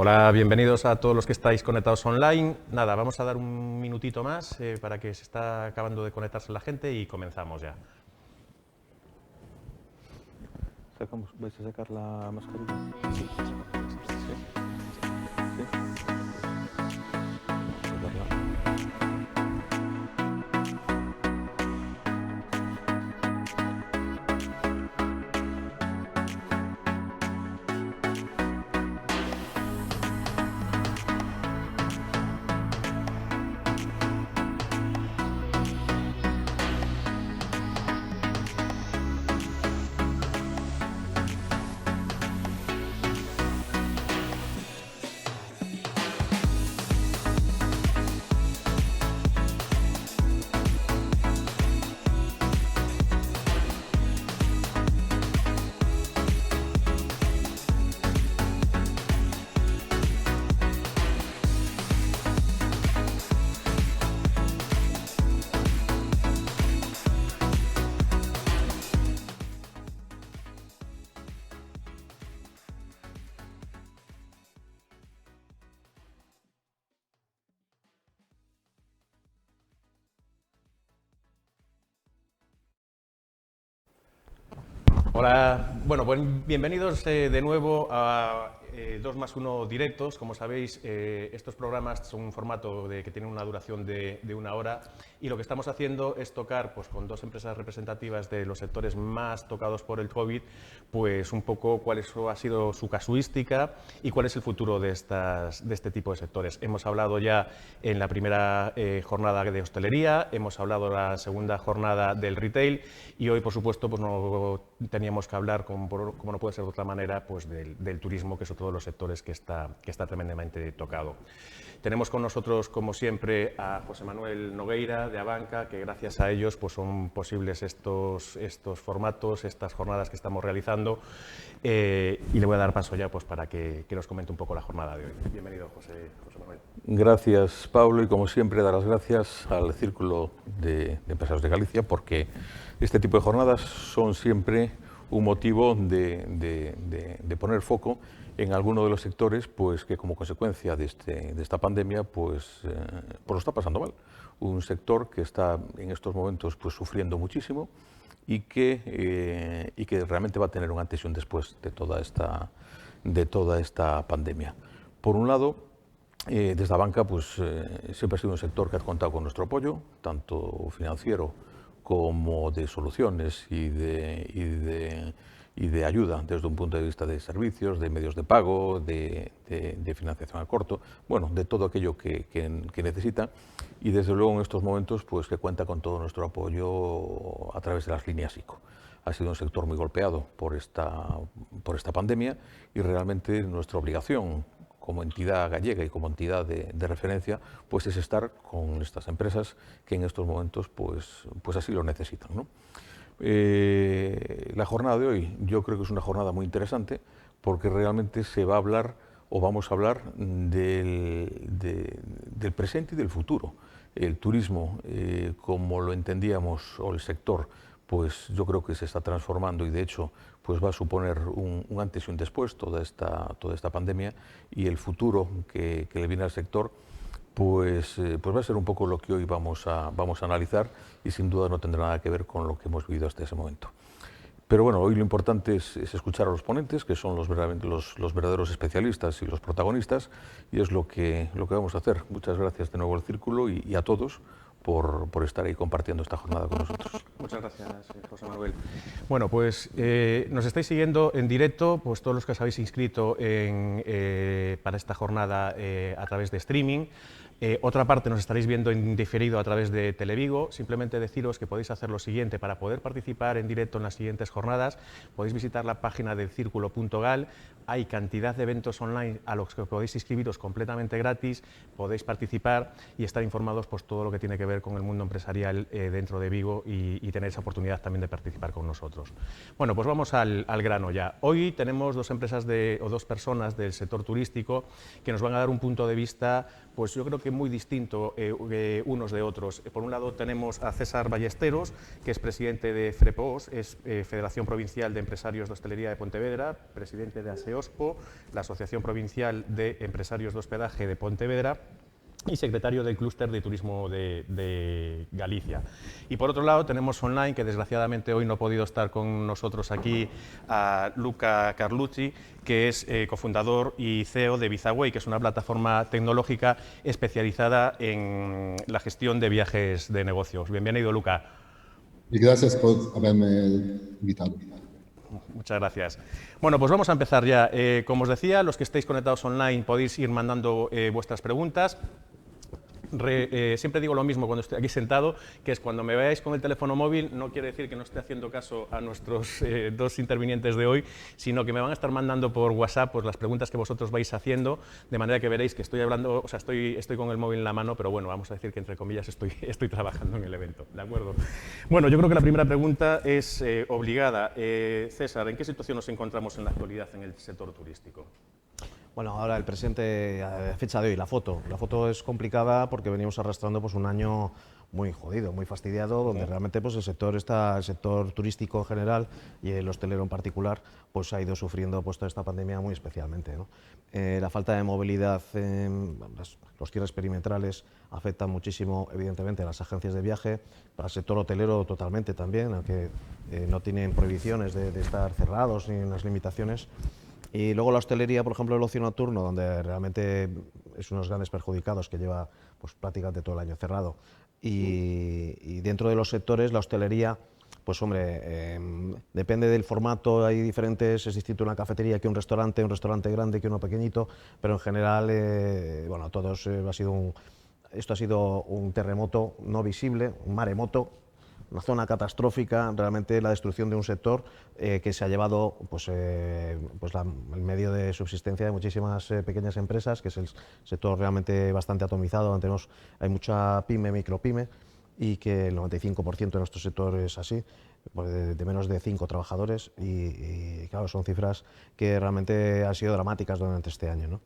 Hola, bienvenidos a todos los que estáis conectados online. Nada, vamos a dar un minutito más para que se está acabando de conectarse la gente y comenzamos ya. ¿Vais a sacar la mascarilla? Sí. Hola, bueno, bienvenidos de nuevo a 2+1 directos. Como sabéis, estos programas son un formato que tiene una duración de 1 hora y lo que estamos haciendo es tocar pues, con 2 empresas representativas de los sectores más tocados por el COVID, pues un poco cuál ha sido su casuística y cuál es el futuro de este tipo de sectores. Hemos hablado ya en la primera jornada de hostelería, hemos hablado en la segunda jornada del retail y hoy, por supuesto, pues no teníamos que hablar, como no puede ser de otra manera, pues del turismo, que es otro de los sectores que está tremendamente tocado. Tenemos con nosotros, como siempre, a José Manuel Nogueira, de Abanca, que gracias a ellos pues, son posibles estos formatos, estas jornadas que estamos realizando. Y le voy a dar paso ya pues, para que nos comente un poco la jornada de hoy. Bienvenido, José Manuel. Gracias, Pablo, y como siempre, dar las gracias al Círculo de Empresarios de Galicia, porque este tipo de jornadas son siempre un motivo de poner foco en alguno de los sectores pues, que como consecuencia de esta pandemia pues lo está pasando mal. Un sector que está en estos momentos pues, sufriendo muchísimo y que realmente va a tener un antes y un después de toda esta pandemia. Por un lado, desde Abanca pues, siempre ha sido un sector que ha contado con nuestro apoyo, tanto financiero como de soluciones y de ayuda desde un punto de vista de servicios, de medios de pago, de financiación a corto, bueno, de todo aquello que necesita y desde luego en estos momentos pues que cuenta con todo nuestro apoyo a través de las líneas ICO. Ha sido un sector muy golpeado por esta pandemia y realmente nuestra obligación como entidad gallega y como entidad de referencia, pues es estar con estas empresas que en estos momentos pues así lo necesitan, ¿no? La jornada de hoy yo creo que es una jornada muy interesante porque realmente se va a hablar o vamos a hablar del presente y del futuro. El turismo, como lo entendíamos, o el sector, pues yo creo que se está transformando y de hecho pues va a suponer un antes y un después toda esta pandemia y el futuro que le viene al sector pues va a ser un poco lo que hoy vamos a analizar y sin duda no tendrá nada que ver con lo que hemos vivido hasta ese momento. Pero bueno, hoy lo importante es escuchar a los ponentes, que son los verdaderos especialistas y los protagonistas, y es lo que vamos a hacer. Muchas gracias de nuevo al Círculo y a todos por estar ahí compartiendo esta jornada con nosotros. Muchas gracias, José Manuel. Bueno, pues nos estáis siguiendo en directo, pues todos los que os habéis inscrito para esta jornada a través de streaming. Otra parte nos estaréis viendo en diferido a través de Televigo. Simplemente deciros que podéis hacer lo siguiente. Para poder participar en directo en las siguientes jornadas, podéis visitar la página del círculo.gal. Hay cantidad de eventos online a los que podéis inscribiros completamente gratis, podéis participar y estar informados pues, todo lo que tiene que ver con el mundo empresarial dentro de Vigo y tener esa oportunidad también de participar con nosotros. Bueno, pues vamos al grano ya. Hoy tenemos 2 empresas o 2 personas del sector turístico que nos van a dar un punto de vista pues yo creo que muy distinto unos de otros. Por un lado tenemos a César Ballesteros, que es presidente de FREPOS, es Federación Provincial de Empresarios de Hostelería de Pontevedra, presidente de ASEOSPO, la Asociación Provincial de Empresarios de Hospedaje de Pontevedra, y secretario del Clúster de Turismo de Galicia. Y por otro lado tenemos online, que desgraciadamente hoy no ha podido estar con nosotros aquí, a Luca Carlucci, que es cofundador y CEO de Bizaway, que es una plataforma tecnológica especializada en la gestión de viajes de negocios. Bienvenido, Luca. Y gracias por haberme invitado. Muchas gracias. Bueno, pues vamos a empezar ya. Como os decía, los que estéis conectados online podéis ir mandando vuestras preguntas. Siempre digo lo mismo cuando estoy aquí sentado, que es cuando me veáis con el teléfono móvil, no quiere decir que no esté haciendo caso a nuestros dos intervinientes de hoy, sino que me van a estar mandando por WhatsApp pues, las preguntas que vosotros vais haciendo, de manera que veréis que estoy hablando, o sea, estoy con el móvil en la mano, pero bueno, vamos a decir que entre comillas estoy trabajando en el evento, ¿de acuerdo? Bueno, yo creo que la primera pregunta es obligada. César, ¿en qué situación nos encontramos en la actualidad en el sector turístico? Bueno, ahora el presente, a fecha de hoy, la foto. La foto es complicada porque venimos arrastrando pues, un año muy jodido, muy fastidiado, donde realmente pues, el sector turístico en general y el hostelero en particular pues, ha ido sufriendo pues, toda esta pandemia muy especialmente, ¿no? La falta de movilidad, los cierres perimetrales afectan muchísimo, evidentemente, a las agencias de viaje, al sector hotelero totalmente también, aunque no tienen prohibiciones de estar cerrados ni unas limitaciones. Y luego la hostelería, por ejemplo, el ocio nocturno, donde realmente es uno de los grandes perjudicados, que lleva pues, prácticamente todo el año cerrado. Y dentro de los sectores, la hostelería, pues hombre, depende del formato, hay diferentes, es distinto una cafetería que un restaurante grande que uno pequeñito, pero en general, bueno, todos esto ha sido un terremoto no visible, un maremoto, una zona catastrófica, realmente la destrucción de un sector que se ha llevado el medio de subsistencia de muchísimas pequeñas empresas, que es el sector realmente bastante atomizado, donde hay mucha pyme, micropyme, y que el 95% de nuestro sector es así, pues de menos de 5 trabajadores, y claro, son cifras que realmente han sido dramáticas durante este año, ¿no?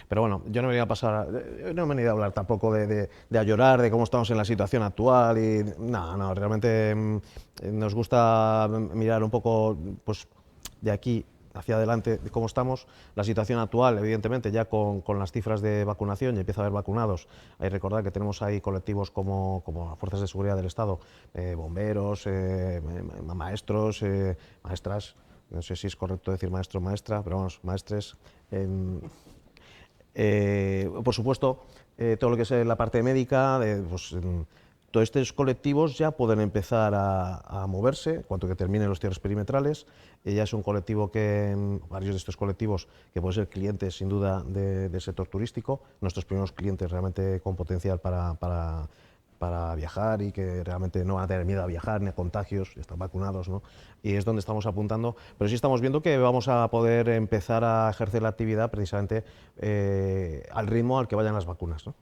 Pero bueno, yo no no he venido a hablar tampoco de a llorar, de cómo estamos en la situación actual y no, realmente nos gusta mirar un poco pues, de aquí hacia adelante de cómo estamos. La situación actual, evidentemente, ya con las cifras de vacunación, y empieza a haber vacunados. Hay que recordar que tenemos ahí colectivos como las fuerzas de seguridad del Estado, bomberos, maestros, maestras, no sé si es correcto decir maestro o maestra, pero vamos, maestres. Por supuesto, todo lo que es la parte médica, todos estos colectivos ya pueden empezar a moverse cuanto que terminen los cierres perimetrales. Ya es un colectivo varios de estos colectivos que pueden ser clientes sin duda del sector turístico, nuestros primeros clientes realmente con potencial para viajar y que realmente no van a tener miedo a viajar ni a contagios, están vacunados, ¿no? Y es donde estamos apuntando, pero sí estamos viendo que vamos a poder empezar a ejercer la actividad precisamente al ritmo al que vayan las vacunas, ¿no?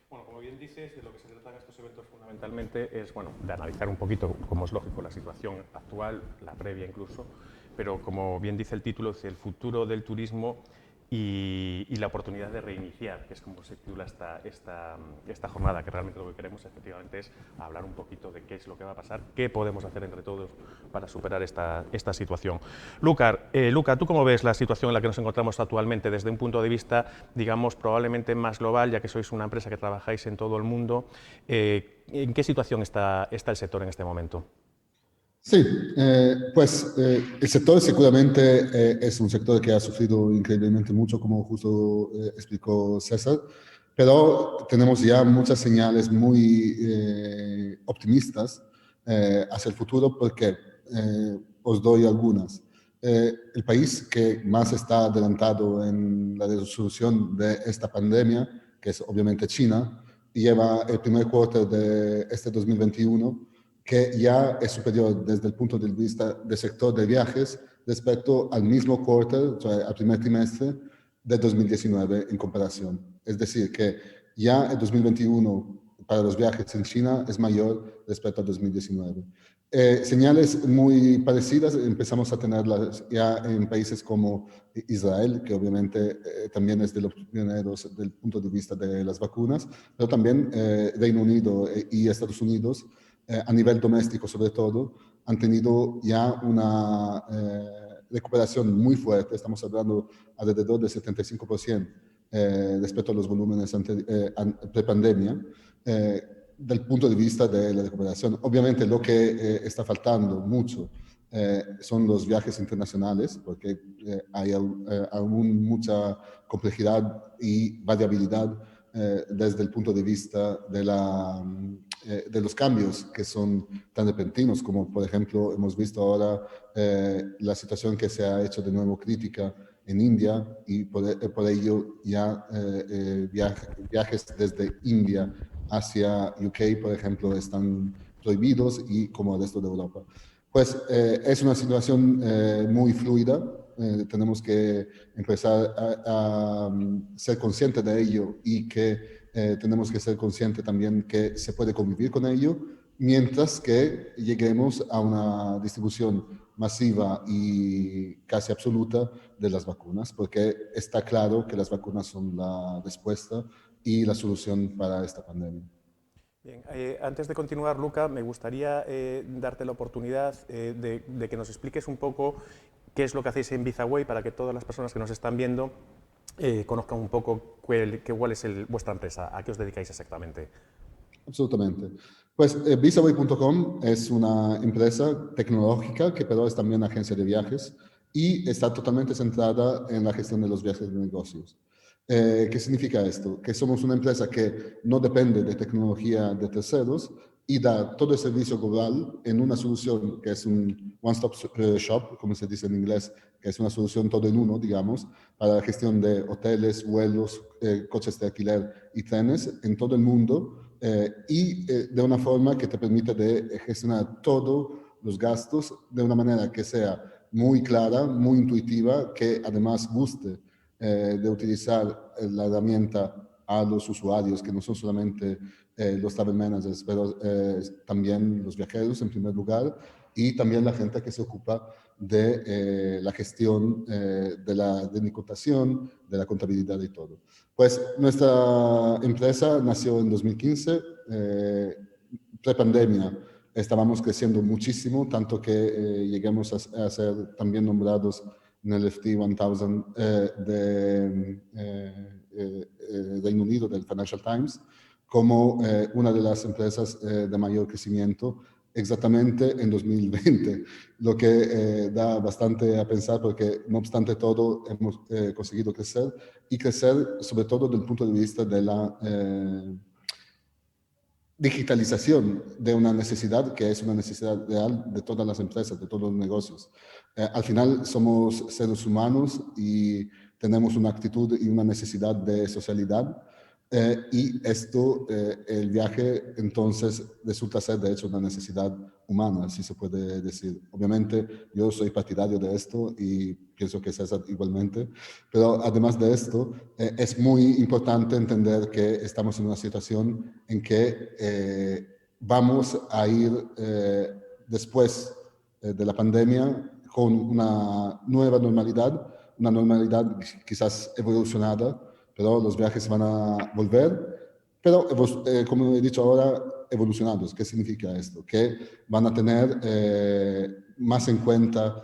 Bueno, como bien dices, de lo que se tratan estos eventos fundamentalmente es, bueno, de analizar un poquito, como es lógico, la situación actual, la previa incluso, pero como bien dice el título, es el futuro del turismo y la oportunidad de reiniciar, que es como se titula esta jornada, que realmente lo que queremos efectivamente es hablar un poquito de qué es lo que va a pasar, qué podemos hacer entre todos para superar esta situación. Luca, ¿tú cómo ves la situación en la que nos encontramos actualmente desde un punto de vista, digamos, probablemente más global, ya que sois una empresa que trabajáis en todo el mundo? ¿En qué situación está el sector en este momento? Sí, el sector seguramente es un sector que ha sufrido increíblemente mucho, como justo explicó César, pero tenemos ya muchas señales muy optimistas hacia el futuro porque os doy algunas. El país que más está adelantado en la resolución de esta pandemia, que es obviamente China, lleva el primer quarter de este 2021 que ya es superior desde el punto de vista del sector de viajes respecto al mismo quarter, o sea, al primer trimestre de 2019 en comparación. Es decir, que ya el 2021 para los viajes en China es mayor respecto a 2019. Señales muy parecidas empezamos a tenerlas ya en países como Israel, que obviamente también es de los pioneros desde el punto de vista de las vacunas, pero también Reino Unido y Estados Unidos, a nivel doméstico sobre todo, han tenido ya una recuperación muy fuerte, estamos hablando alrededor del 75% respecto a los volúmenes pre-pandemia. Del punto de vista de la recuperación. Obviamente lo que está faltando mucho son los viajes internacionales, porque hay aún mucha complejidad y variabilidad desde el punto de vista de los cambios que son tan repentinos, como por ejemplo hemos visto ahora la situación que se ha hecho de nuevo crítica en India y por ello ya viajes desde India hacia UK, por ejemplo, están prohibidos y como el resto de Europa. Pues es una situación muy fluida, tenemos que empezar a ser conscientes de ello y que tenemos que ser conscientes también que se puede convivir con ello, mientras que lleguemos a una distribución masiva y casi absoluta de las vacunas, porque está claro que las vacunas son la respuesta y la solución para esta pandemia. Bien, antes de continuar, Luca, me gustaría darte la oportunidad de que nos expliques un poco qué es lo que hacéis en VisaWay para que todas las personas que nos están viendo conozcan un poco cuál es vuestra empresa, a qué os dedicáis exactamente. Absolutamente. Pues VisaWay.com es una empresa tecnológica que pero es también agencia de viajes y está totalmente centrada en la gestión de los viajes de negocios. ¿Qué significa esto? Que somos una empresa que no depende de tecnología de terceros y da todo el servicio global en una solución que es un one-stop shop, como se dice en inglés, que es una solución todo en uno, digamos, para la gestión de hoteles, vuelos, coches de alquiler y trenes en todo el mundo y de una forma que te permite de gestionar todos los gastos de una manera que sea muy clara, muy intuitiva, que además guste de utilizar la herramienta a los usuarios, que no son solamente los travel managers, pero también los viajeros en primer lugar y también la gente que se ocupa de la gestión de la denicutación, de la contabilidad y todo. Pues nuestra empresa nació en 2015, pre-pandemia. Estábamos creciendo muchísimo, tanto que llegamos a ser también nombrados en el FT 1000 de Reino Unido, del Financial Times, como una de las empresas de mayor crecimiento exactamente en 2020, lo que da bastante a pensar porque no obstante todo hemos conseguido crecer y crecer sobre todo desde el punto de vista de la digitalización de una necesidad que es una necesidad real de todas las empresas, de todos los negocios. Al final somos seres humanos y tenemos una actitud y una necesidad de socialidad y esto, el viaje entonces resulta ser de hecho una necesidad humana, si se puede decir. Obviamente yo soy partidario de esto y pienso que César igualmente, pero además de esto es muy importante entender que estamos en una situación en que vamos a ir después de la pandemia con una nueva normalidad, una normalidad quizás evolucionada, pero los viajes van a volver, pero como he dicho ahora, evolucionados. ¿Qué significa esto? Que van a tener más en cuenta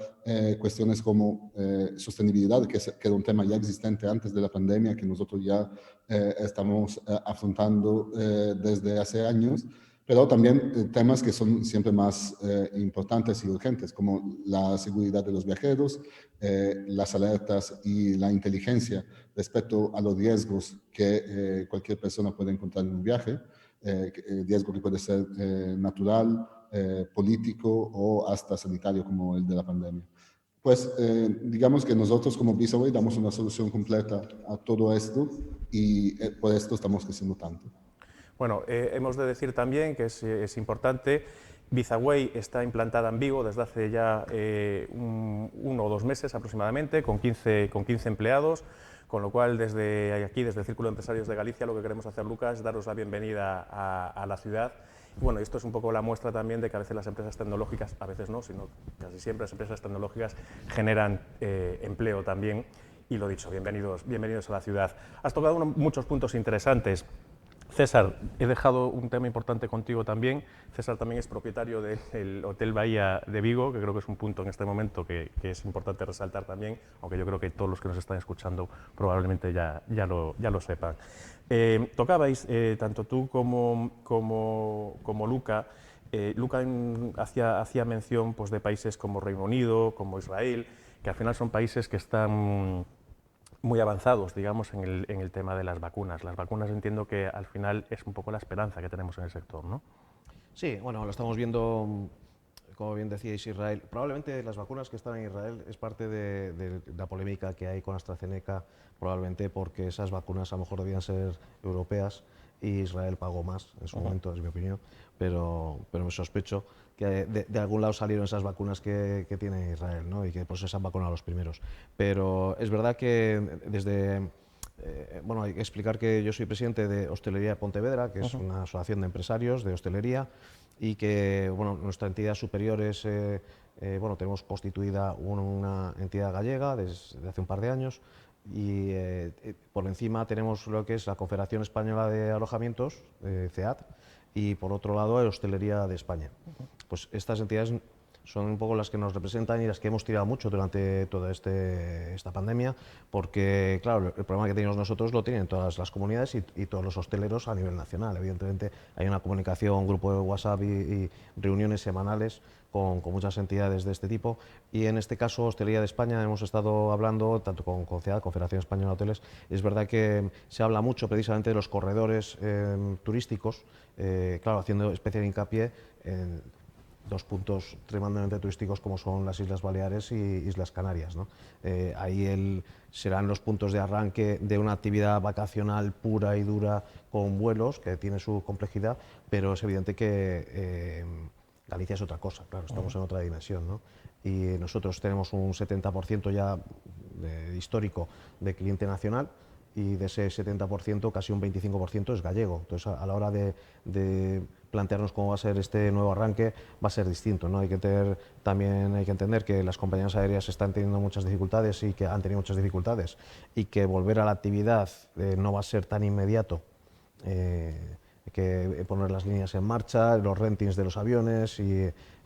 cuestiones como sostenibilidad, que era un tema ya existente antes de la pandemia, que nosotros ya estamos afrontando desde hace años, pero también temas que son siempre más importantes y urgentes, como la seguridad de los viajeros, las alertas y la inteligencia respecto a los riesgos que cualquier persona puede encontrar en un viaje, riesgo que puede ser natural, político o hasta sanitario como el de la pandemia. Pues digamos que nosotros como VisaWay damos una solución completa a todo esto y por esto estamos creciendo tanto. Bueno, hemos de decir también que es importante, VisaWay está implantada en Vigo desde hace ya 1 o 2 meses aproximadamente, con 15 empleados, Con lo cual, desde aquí, desde el Círculo de Empresarios de Galicia, lo que queremos hacer, Lucas, es daros la bienvenida a la ciudad. Y bueno, esto es un poco la muestra también de que a veces las empresas tecnológicas, a veces no, sino casi siempre las empresas tecnológicas generan empleo también. Y lo dicho, bienvenidos a la ciudad. Has tocado muchos puntos interesantes. César, he dejado un tema importante contigo también. César también es propietario del Hotel Bahía de Vigo, que creo que es un punto en este momento que es importante resaltar también, aunque yo creo que todos los que nos están escuchando probablemente ya lo sepan. Tocabais, tanto tú como Luca, Luca hacía mención pues, de países como Reino Unido, como Israel, que al final son países que están muy avanzados, digamos, en el tema de las vacunas. Las vacunas entiendo que al final es un poco la esperanza que tenemos en el sector, ¿no? Sí, bueno, lo estamos viendo, como bien decíais, Israel. Probablemente las vacunas que están en Israel es parte de la polémica que hay con AstraZeneca, probablemente porque esas vacunas a lo mejor debían ser europeas y Israel pagó más en su momento, es mi opinión, pero me sospecho que de algún lado salieron esas vacunas que tiene Israel, ¿no? Y que por eso se han vacunado los primeros. Pero es verdad que desde... bueno, hay que explicar que yo soy presidente de Hostelería de Pontevedra, que es una asociación de empresarios de hostelería, y que bueno, nuestra entidad superior es, bueno, tenemos constituida una entidad gallega desde hace un par de años, y por encima tenemos lo que es la Confederación Española de Alojamientos, CEAT, y por otro lado Hostelería de España. Pues estas entidades son un poco las que nos representan y las que hemos tirado mucho durante toda esta pandemia, porque, claro, el problema que tenemos nosotros lo tienen todas las comunidades y todos los hosteleros a nivel nacional. Evidentemente hay una comunicación, un grupo de WhatsApp y reuniones semanales con muchas entidades de este tipo, y en este caso Hostelería de España hemos estado hablando tanto con CEAD, Confederación Española de Hoteles. Es verdad que se habla mucho precisamente de los corredores turísticos, claro, haciendo especial hincapié en dos puntos tremendamente turísticos como son las Islas Baleares y Islas Canarias, ¿no? Ahí serán los puntos de arranque de una actividad vacacional pura y dura con vuelos, que tiene su complejidad, pero es evidente que Galicia es otra cosa, claro, estamos en otra dimensión, ¿no? Y nosotros tenemos un 70% ya histórico de cliente nacional, y de ese 70% casi un 25% es gallego. Entonces, a la hora de plantearnos cómo va a ser este nuevo arranque, va a ser distinto, ¿no? También hay que entender que las compañías aéreas están teniendo muchas dificultades y que han tenido muchas dificultades, y que volver a la actividad no va a ser tan inmediato. Hay que poner las líneas en marcha, los rentings de los aviones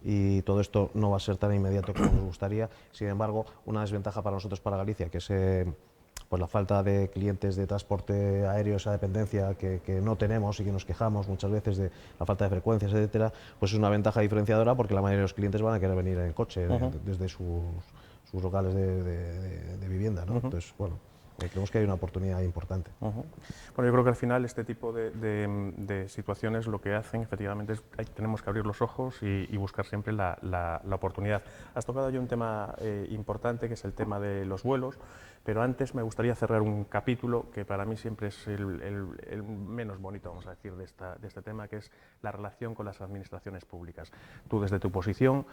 y todo esto no va a ser tan inmediato como nos gustaría. Sin embargo, una desventaja para nosotros, para Galicia, que es pues la falta de clientes de transporte aéreo, esa dependencia que no tenemos y que nos quejamos muchas veces de la falta de frecuencias, etcétera, pues es una ventaja diferenciadora, porque la mayoría de los clientes van a querer venir en coche desde sus locales de vivienda, ¿no? Entonces, bueno, creemos que hay una oportunidad importante. Bueno, yo creo que al final este tipo de situaciones lo que hacen efectivamente es que tenemos que abrir los ojos y buscar siempre la oportunidad. Has tocado ya un tema importante, que es el tema de los vuelos, pero antes me gustaría cerrar un capítulo que para mí siempre es el menos bonito, vamos a decir, de este tema, que es la relación con las administraciones públicas. Tú, desde tu posición,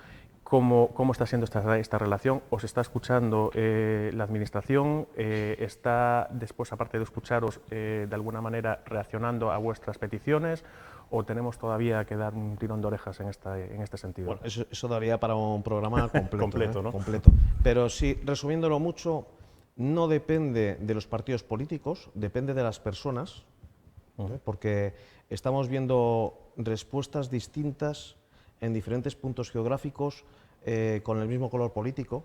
¿cómo está siendo esta relación? ¿Os está escuchando la administración? ¿Está después, aparte de escucharos, de alguna manera reaccionando a vuestras peticiones? ¿O tenemos todavía que dar un tirón de orejas en este sentido? Bueno, eso daría para un programa completo. Completo, ¿no? Completo. Pero sí, resumiéndolo mucho, no depende de los partidos políticos, depende de las personas, porque estamos viendo respuestas distintas en diferentes puntos geográficos con el mismo color político.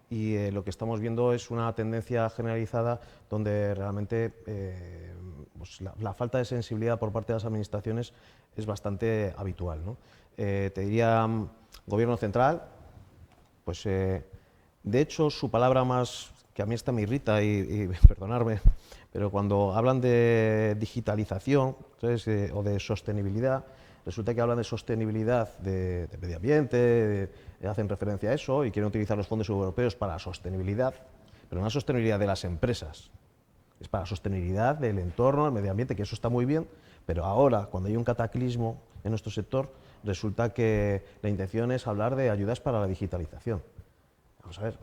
Y lo que estamos viendo es una tendencia generalizada donde realmente pues la falta de sensibilidad por parte de las administraciones es bastante habitual, ¿no? Te diría, gobierno central, pues de hecho su palabra más, que a mí esta me irrita y perdonarme, pero cuando hablan de digitalización, entonces, o de sostenibilidad, resulta que hablan de sostenibilidad de medio ambiente, hacen referencia a eso y quieren utilizar los fondos europeos para la sostenibilidad, pero no la sostenibilidad de las empresas, es para la sostenibilidad del entorno, del medio ambiente, que eso está muy bien, pero ahora, cuando hay un cataclismo en nuestro sector, resulta que la intención es hablar de ayudas para la digitalización. Vamos a ver,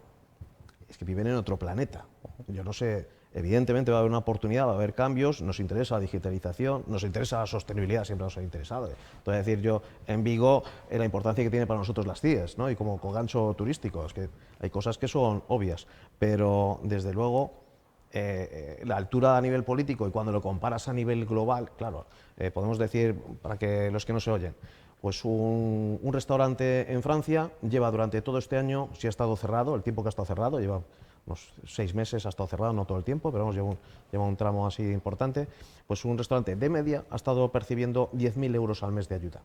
es que viven en otro planeta. Yo no sé, evidentemente va a haber una oportunidad, va a haber cambios, nos interesa la digitalización, nos interesa la sostenibilidad, siempre nos ha interesado. Entonces, decir yo, en Vigo, la importancia que tiene para nosotros las CIES, ¿no? Y como gancho turístico, es que hay cosas que son obvias, pero desde luego la altura a nivel político y cuando lo comparas a nivel global, claro, podemos decir, para que los que no se oyen, pues un restaurante en Francia lleva durante todo este año, si ha estado cerrado, el tiempo que ha estado cerrado, lleva unos 6 meses, ha estado cerrado, no todo el tiempo, pero vamos, lleva un tramo así importante, pues un restaurante de media ha estado percibiendo 10.000 euros al mes de ayuda.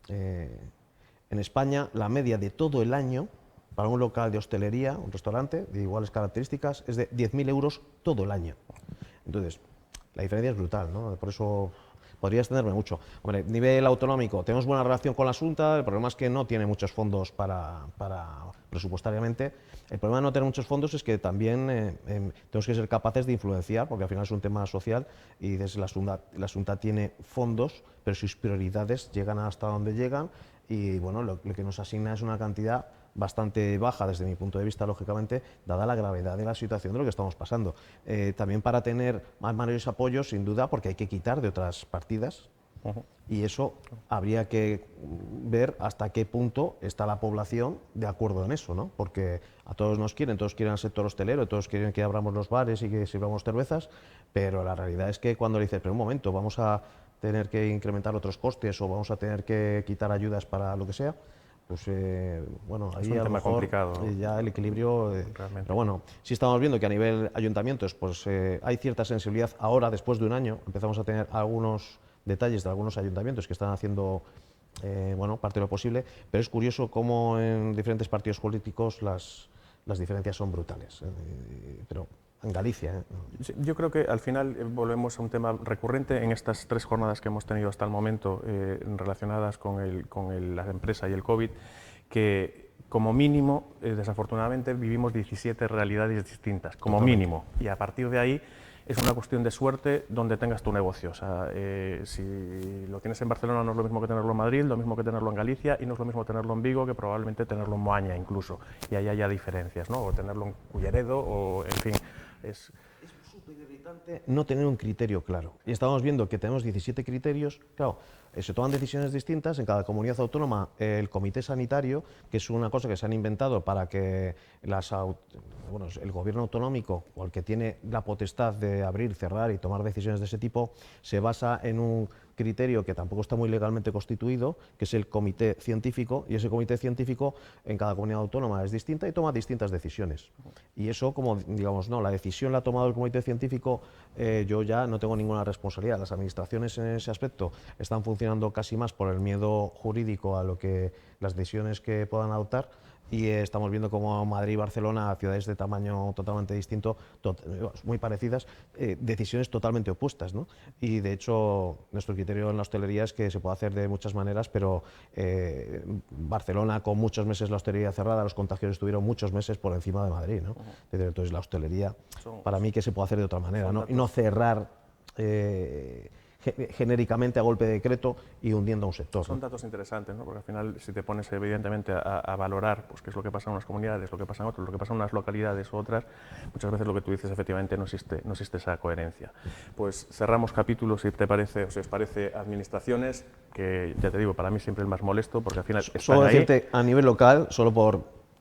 En España, la media de todo el año, para un local de hostelería, un restaurante de iguales características, es de 10.000 euros todo el año. Entonces, la diferencia es brutal, ¿no? Por eso podría extenderme mucho. Hombre, a nivel autonómico, tenemos buena relación con la Xunta, el problema es que no tiene muchos fondos para presupuestariamente. El problema de no tener muchos fondos es que también tenemos que ser capaces de influenciar, porque al final es un tema social y desde la Xunta tiene fondos, pero sus prioridades llegan hasta donde llegan y bueno, lo que nos asigna es una cantidad bastante baja desde mi punto de vista, lógicamente, dada la gravedad de la situación de lo que estamos pasando. También para tener mayores apoyos, sin duda, porque hay que quitar de otras partidas, y eso habría que ver hasta qué punto está la población de acuerdo en eso, ¿no? Porque a todos nos quieren, todos quieren al sector hostelero, todos quieren que abramos los bares y que sirvamos cervezas, pero la realidad es que cuando le dices, pero un momento, vamos a tener que incrementar otros costes o vamos a tener que quitar ayudas para lo que sea, pues bueno, ahí es un a lo tema mejor complicado, ya el equilibrio... realmente. pero bueno, sí estamos viendo que a nivel ayuntamientos pues hay cierta sensibilidad. Ahora, después de un año, empezamos a tener algunos detalles de algunos ayuntamientos que están haciendo bueno, parte de lo posible, pero es curioso cómo en diferentes partidos políticos las diferencias son brutales. Pero en Galicia... Sí, yo creo que al final volvemos a un tema recurrente en estas 3 jornadas que hemos tenido hasta el momento relacionadas con la empresa y el COVID, que como mínimo, desafortunadamente, vivimos 17 realidades distintas, como mínimo, y a partir de ahí es una cuestión de suerte donde tengas tu negocio. O sea, si lo tienes en Barcelona no es lo mismo que tenerlo en Madrid, lo mismo que tenerlo en Galicia, y no es lo mismo tenerlo en Vigo que probablemente tenerlo en Moaña incluso, y ahí haya diferencias, ¿no? O tenerlo en Culleredo, o en fin... Es súper irritante no tener un criterio claro. Y estamos viendo que tenemos 17 criterios, claro, se toman decisiones distintas en cada comunidad autónoma. El comité sanitario, que es una cosa que se han inventado para que el gobierno autonómico, o el que tiene la potestad de abrir, cerrar y tomar decisiones de ese tipo, se basa en un criterio que tampoco está muy legalmente constituido, que es el comité científico, y ese comité científico en cada comunidad autónoma es distinta y toma distintas decisiones. Y eso, como digamos, no, la decisión la ha tomado el comité científico, yo ya no tengo ninguna responsabilidad. Las administraciones en ese aspecto están funcionando casi más por el miedo jurídico a lo que las decisiones que puedan adoptar, y estamos viendo como Madrid y Barcelona, ciudades de tamaño totalmente distinto, muy parecidas, decisiones totalmente opuestas, ¿no? Y de hecho, nuestro criterio en la hostelería es que se puede hacer de muchas maneras, pero Barcelona, con muchos meses la hostelería cerrada, los contagios estuvieron muchos meses por encima de Madrid, ¿no? Entonces la hostelería, para mí, que se puede hacer de otra manera, ¿no? Y no cerrar genéricamente a golpe de decreto y hundiendo a un sector. Son datos interesantes, ¿no? Porque al final, si te pones evidentemente a valorar pues, qué es lo que pasa en unas comunidades, lo que pasa en otras, lo que pasa en unas localidades u otras, muchas veces lo que tú dices efectivamente no existe esa coherencia. Pues cerramos capítulo, si te parece, o si os parece, administraciones, que ya te digo, para mí siempre el más molesto, porque al final solo están ahí. Decirte a nivel local,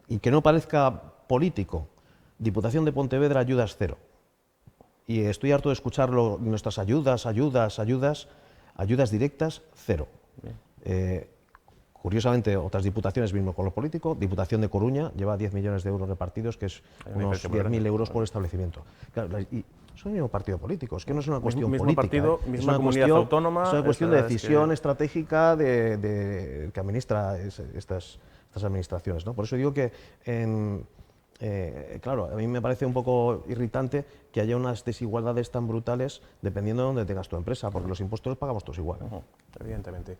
y que no parezca político, Diputación de Pontevedra, ayudas cero. Y estoy harto de escucharlo, nuestras ayudas directas, cero. Curiosamente, otras diputaciones, mismo con lo político, Diputación de Coruña lleva 10 millones de euros repartidos, que es unos 10.000 euros por establecimiento. Claro, y son el mismo partido político, es que no es una cuestión mismo política. Partido, misma comunidad autónoma. Es una cuestión de decisión estratégica que administra estas administraciones, ¿no? Por eso digo que claro, a mí me parece un poco irritante que haya unas desigualdades tan brutales dependiendo de dónde tengas tu empresa, porque los impuestos los pagamos todos igual. Evidentemente.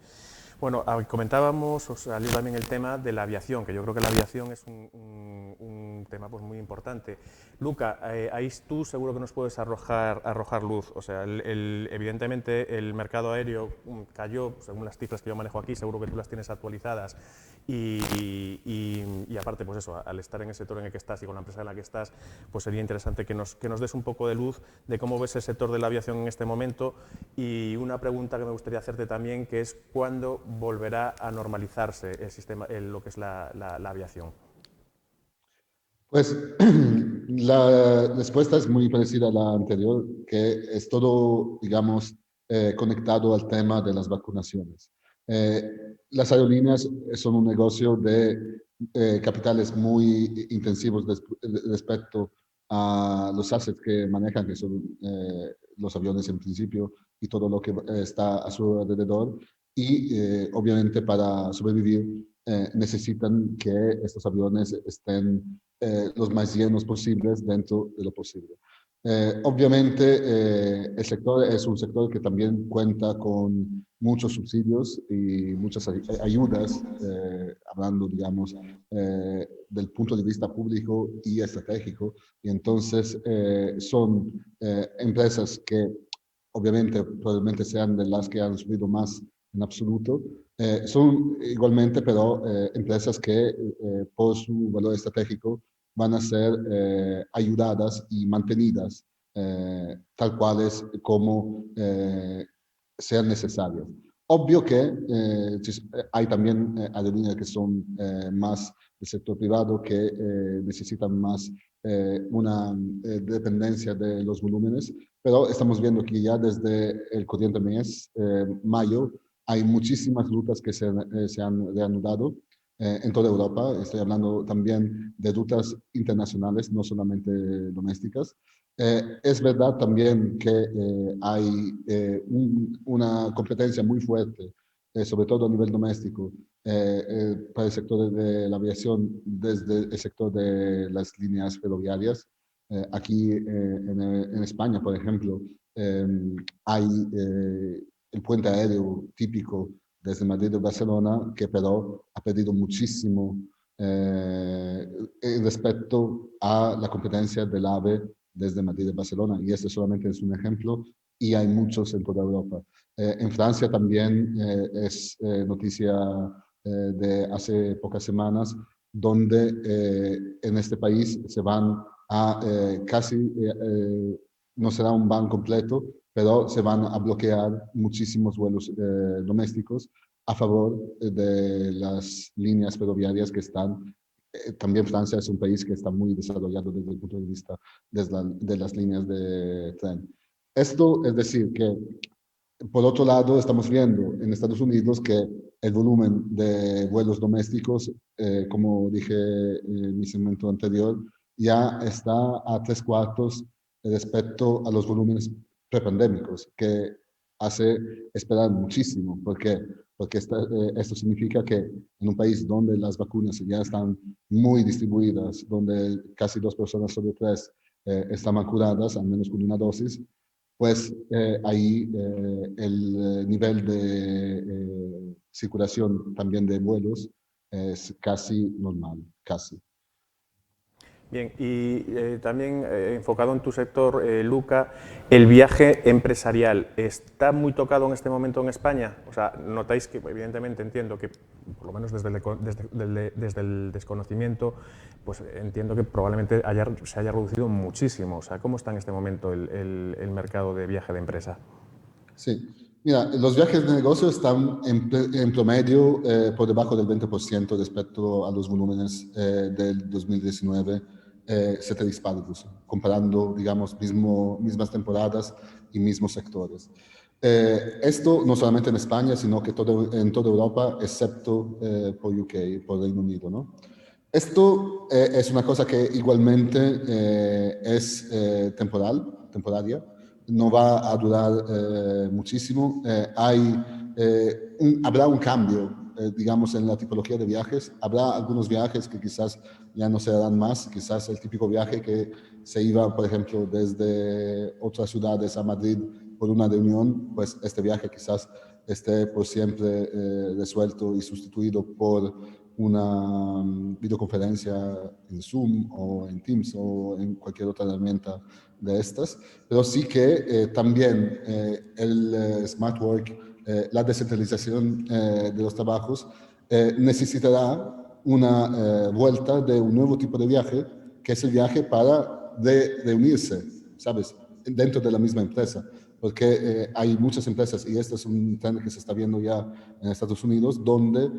Bueno, comentábamos, os salió también el tema de la aviación, que yo creo que la aviación es un tema pues, muy importante. Luca, ahí tú seguro que nos puedes arrojar luz. O sea, evidentemente el mercado aéreo cayó, según las cifras que yo manejo aquí, seguro que tú las tienes actualizadas. Y aparte, pues eso, al estar en el sector en el que estás y con la empresa en la que estás, pues sería interesante que nos des un poco de luz de cómo ves el sector de la aviación en este momento. Y una pregunta que me gustaría hacerte también, que es ¿cuándo volverá a normalizarse el sistema, lo que es la aviación? Pues la respuesta es muy parecida a la anterior, que es todo, digamos, conectado al tema de las vacunaciones. Las aerolíneas son un negocio de capitales muy intensivos respecto a los assets que manejan, que son los aviones en principio y todo lo que está a su alrededor. Y obviamente para sobrevivir necesitan que estos aviones estén los más llenos posibles dentro de lo posible. Obviamente, el sector es un sector que también cuenta con muchos subsidios y muchas ayudas, hablando, digamos, del punto de vista público y estratégico. Y entonces son empresas que obviamente probablemente sean de las que han subido más en absoluto. Son igualmente, pero, empresas que por su valor estratégico van a ser ayudadas y mantenidas tal cuales como sean necesarias. Obvio que hay también aerolíneas que son más del sector privado que necesitan más una dependencia de los volúmenes, pero estamos viendo que ya desde el corriente mes, mayo, hay muchísimas rutas que se han reanudado en toda Europa. Estoy hablando también de rutas internacionales, no solamente domésticas. Es verdad también que hay una competencia muy fuerte, sobre todo a nivel doméstico, para el sector de la aviación desde el sector de las líneas ferroviarias. Aquí en España, por ejemplo, hay el puente aéreo típico desde Madrid a Barcelona, que pero ha perdido muchísimo respecto a la competencia del AVE desde Madrid a Barcelona. Y este solamente es un ejemplo y hay muchos en toda Europa. En Francia también es noticia de hace pocas semanas, donde en este país se van a no será un ban completo, pero se van a bloquear muchísimos vuelos domésticos a favor de las líneas ferroviarias que están. También Francia es un país que está muy desarrollado desde el punto de vista de las líneas de tren. Esto es decir que, por otro lado, estamos viendo en Estados Unidos que el volumen de vuelos domésticos, como dije en mi segmento anterior, ya está a 3/4 respecto a los volúmenes prepandémicos, que hace esperar muchísimo. ¿Por qué? Porque esto significa que en un país donde las vacunas ya están muy distribuidas, donde casi 2 personas sobre 3 están vacunadas, al menos con una dosis, pues ahí el nivel de circulación también de vuelos es casi normal, casi. Bien, y también enfocado en tu sector, Luca, el viaje empresarial, ¿está muy tocado en este momento en España? O sea, notáis que, evidentemente, entiendo que, por lo menos desde el desconocimiento, pues entiendo que probablemente se haya reducido muchísimo. O sea, ¿cómo está en este momento el mercado de viaje de empresa? Sí, mira, los viajes de negocio están en promedio por debajo del 20% respecto a los volúmenes del 2019, ceteris paribus, comparando, digamos, mismas temporadas y mismos sectores. Esto no solamente en España, sino que en toda Europa, excepto por UK, por Reino Unido, ¿no? Esto es una cosa que igualmente es temporaria, no va a durar muchísimo. Habrá un cambio digamos, en la tipología de viajes. Habrá algunos viajes que quizás ya no se harán más, quizás el típico viaje que se iba, por ejemplo, desde otras ciudades a Madrid por una reunión, pues este viaje quizás esté por siempre resuelto y sustituido por una videoconferencia en Zoom o en Teams o en cualquier otra herramienta de estas, pero sí que también el smart work, la descentralización de los trabajos, necesitará una vuelta de un nuevo tipo de viaje, que es el viaje para reunirse, ¿sabes? Dentro de la misma empresa, porque hay muchas empresas, y este es un trend que se está viendo ya en Estados Unidos, donde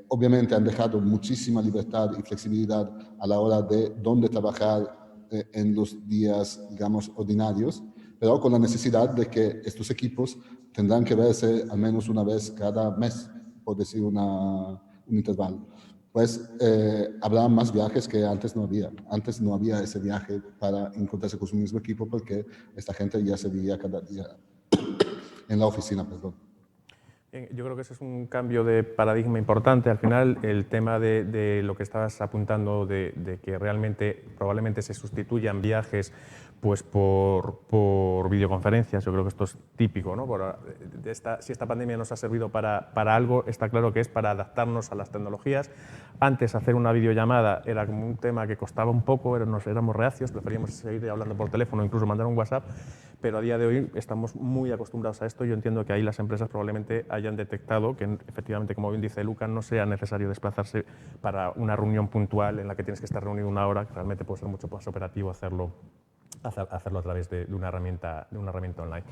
obviamente han dejado muchísima libertad y flexibilidad a la hora de dónde trabajar en los días, digamos, ordinarios, pero con la necesidad de que estos equipos tendrán que verse al menos una vez cada mes, por decir un intervalo. Pues habrá más viajes que antes no había. Antes no había ese viaje para encontrarse con su mismo equipo porque esta gente ya se veía cada día en la oficina, perdón. Yo creo que ese es un cambio de paradigma importante. Al final, el tema de lo que estabas apuntando, de que realmente probablemente se sustituyan viajes pues por videoconferencias, yo creo que esto es típico, ¿no? Si esta pandemia nos ha servido para algo, está claro que es para adaptarnos a las tecnologías. Antes, hacer una videollamada era como un tema que costaba un poco, éramos reacios, preferíamos seguir hablando por teléfono o incluso mandar un WhatsApp, pero a día de hoy estamos muy acostumbrados a esto. Yo entiendo que ahí las empresas probablemente hayan detectado que, efectivamente, como bien dice Luca, no sea necesario desplazarse para una reunión puntual en la que tienes que estar reunido una hora, que realmente puede ser mucho más operativo hacerlo a través de una herramienta online.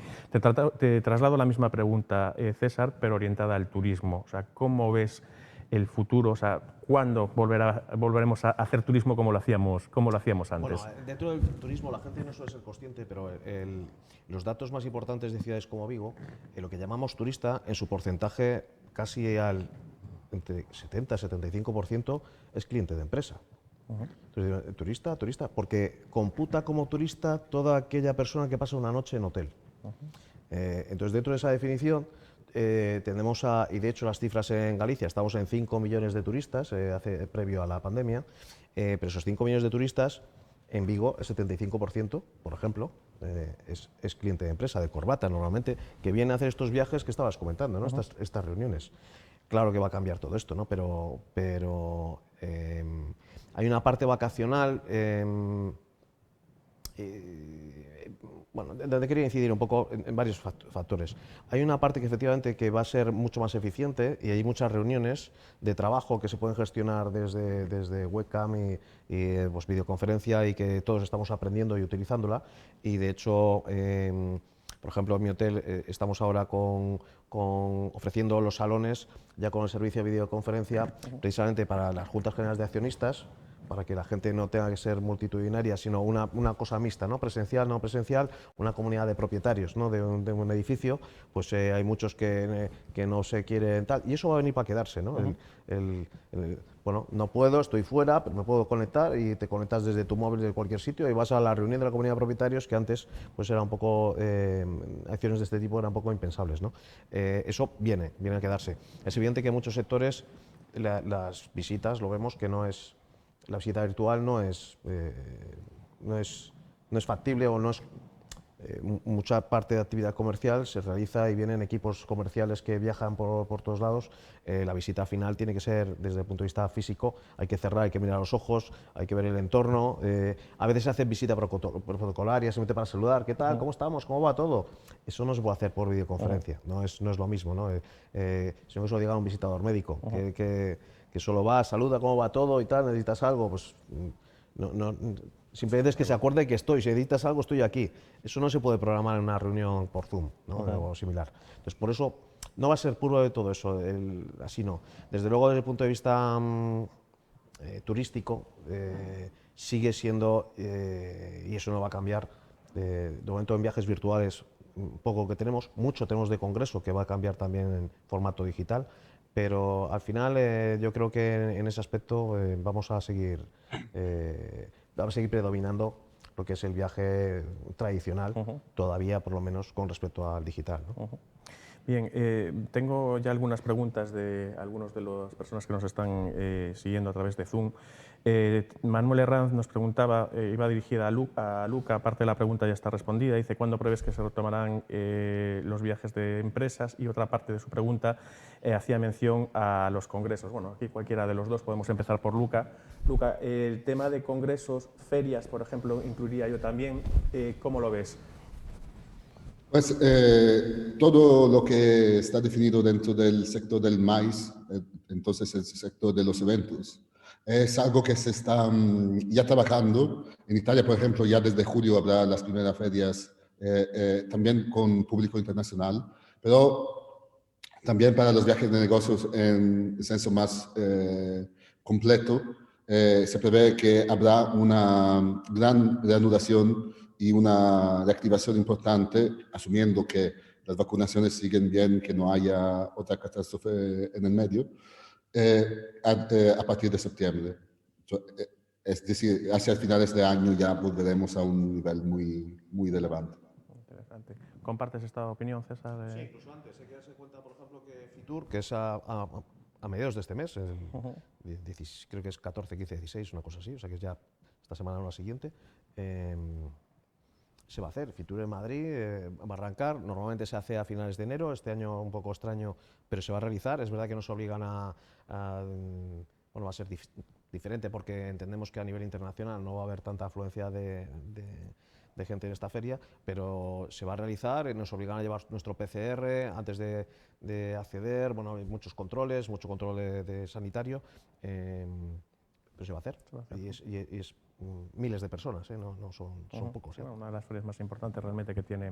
Te traslado la misma pregunta, César, pero orientada al turismo. O sea, ¿cómo ves el futuro? O sea, ¿cuándo volveremos a hacer turismo como lo hacíamos antes? Bueno, dentro del turismo la gente no suele ser consciente, pero los datos más importantes de ciudades como Vigo, lo que llamamos turista, en su porcentaje casi entre 70 y 75% es cliente de empresa. Entonces, turista, porque computa como turista toda aquella persona que pasa una noche en hotel. Entonces, dentro de esa definición, tenemos y de hecho las cifras en Galicia, estamos en 5 millones de turistas previo a la pandemia, pero esos 5 millones de turistas, en Vigo el 75%, por ejemplo, es cliente de empresa, de corbata normalmente, que viene a hacer estos viajes que estabas comentando, ¿no? Estas reuniones. Claro que va a cambiar todo esto, ¿no? Pero hay una parte vacacional. Bueno, donde quería incidir un poco en varios factores. Hay una parte que efectivamente que va a ser mucho más eficiente y hay muchas reuniones de trabajo que se pueden gestionar desde webcam y pues, videoconferencia, y que todos estamos aprendiendo y utilizándola. Y de hecho, por ejemplo, en mi hotel estamos ahora ofreciendo los salones ya con el servicio de videoconferencia, precisamente para las juntas generales de accionistas, para que la gente no tenga que ser multitudinaria, sino una cosa mixta, ¿no? Presencial, no presencial, una comunidad de propietarios, ¿no? de un edificio, pues hay muchos que no se quieren tal, y eso va a venir para quedarse, ¿no? Bueno, no puedo, estoy fuera, pero me puedo conectar, y te conectas desde tu móvil de cualquier sitio y vas a la reunión de la comunidad de propietarios, que antes pues era un poco, acciones de este tipo eran un poco impensables, ¿no? Eso viene a quedarse. Es evidente que en muchos sectores las visitas, lo vemos que la visita virtual no es factible, o no es mucha parte de actividad comercial se realiza y vienen equipos comerciales que viajan por todos lados. La visita final tiene que ser desde el punto de vista físico, hay que cerrar, hay que mirar a los ojos, hay que ver el entorno. A veces se hace visita protocolaria, simplemente para saludar, ¿qué tal? ¿Cómo estamos? ¿Cómo va todo? Eso no se puede hacer por videoconferencia, no es lo mismo, ¿no? Si no, eso diga un visitador médico, que solo va, saluda, ¿cómo va todo y tal? ¿Necesitas algo? Pues no, simplemente es que se acuerde que si necesitas algo, estoy aquí. Eso no se puede programar en una reunión por Zoom, ¿no? O similar. Entonces, por eso no va a ser puro de todo eso, así no. Desde luego, desde el punto de vista turístico, sigue siendo, y eso no va a cambiar, de momento en viajes virtuales, poco que tenemos, mucho tenemos de congreso, que va a cambiar también en formato digital. Pero al final yo creo que en ese aspecto vamos a seguir predominando lo que es el viaje tradicional, todavía por lo menos con respecto al digital, ¿no? Bien, tengo ya algunas preguntas de algunos de las personas que nos están siguiendo a través de Zoom. Manuel Herranz nos preguntaba, iba dirigida a Luca, aparte de la pregunta ya está respondida, dice, ¿cuándo prevés que se retomarán los viajes de empresas? Y otra parte de su pregunta hacía mención a los congresos. Bueno, aquí cualquiera de los dos, podemos empezar por Luca. Luca, el tema de congresos, ferias, por ejemplo, incluiría yo también, ¿cómo lo ves? Pues todo lo que está definido dentro del sector del maíz, entonces el sector de los eventos, es algo que se está ya trabajando. En Italia, por ejemplo, ya desde julio habrá las primeras ferias, también con público internacional, pero también para los viajes de negocios en el senso más completo, se prevé que habrá una gran reanudación y una reactivación importante, asumiendo que las vacunaciones siguen bien, que no haya otra catástrofe en el medio, a partir de septiembre. Es decir, hacia finales de año ya volveremos a un nivel muy relevante. Interesante. ¿Compartes esta opinión, César? Sí, incluso antes. Hay que darse cuenta, por ejemplo, que Fitur, que es a mediados de este mes, creo que es 14, 15, 16, una cosa así, o sea que es ya esta semana o la siguiente, se va a hacer. Fitur en Madrid va a arrancar, normalmente se hace a finales de enero, este año un poco extraño, pero se va a realizar. Es verdad que nos obligan bueno, va a ser diferente porque entendemos que a nivel internacional no va a haber tanta afluencia de gente en esta feria, pero se va a realizar, nos obligan a llevar nuestro PCR antes de acceder, bueno, hay muchos controles, mucho control de sanitario, pero se va a hacer, y es miles de personas, no son pocos. Una de las ferias más importantes realmente que tiene.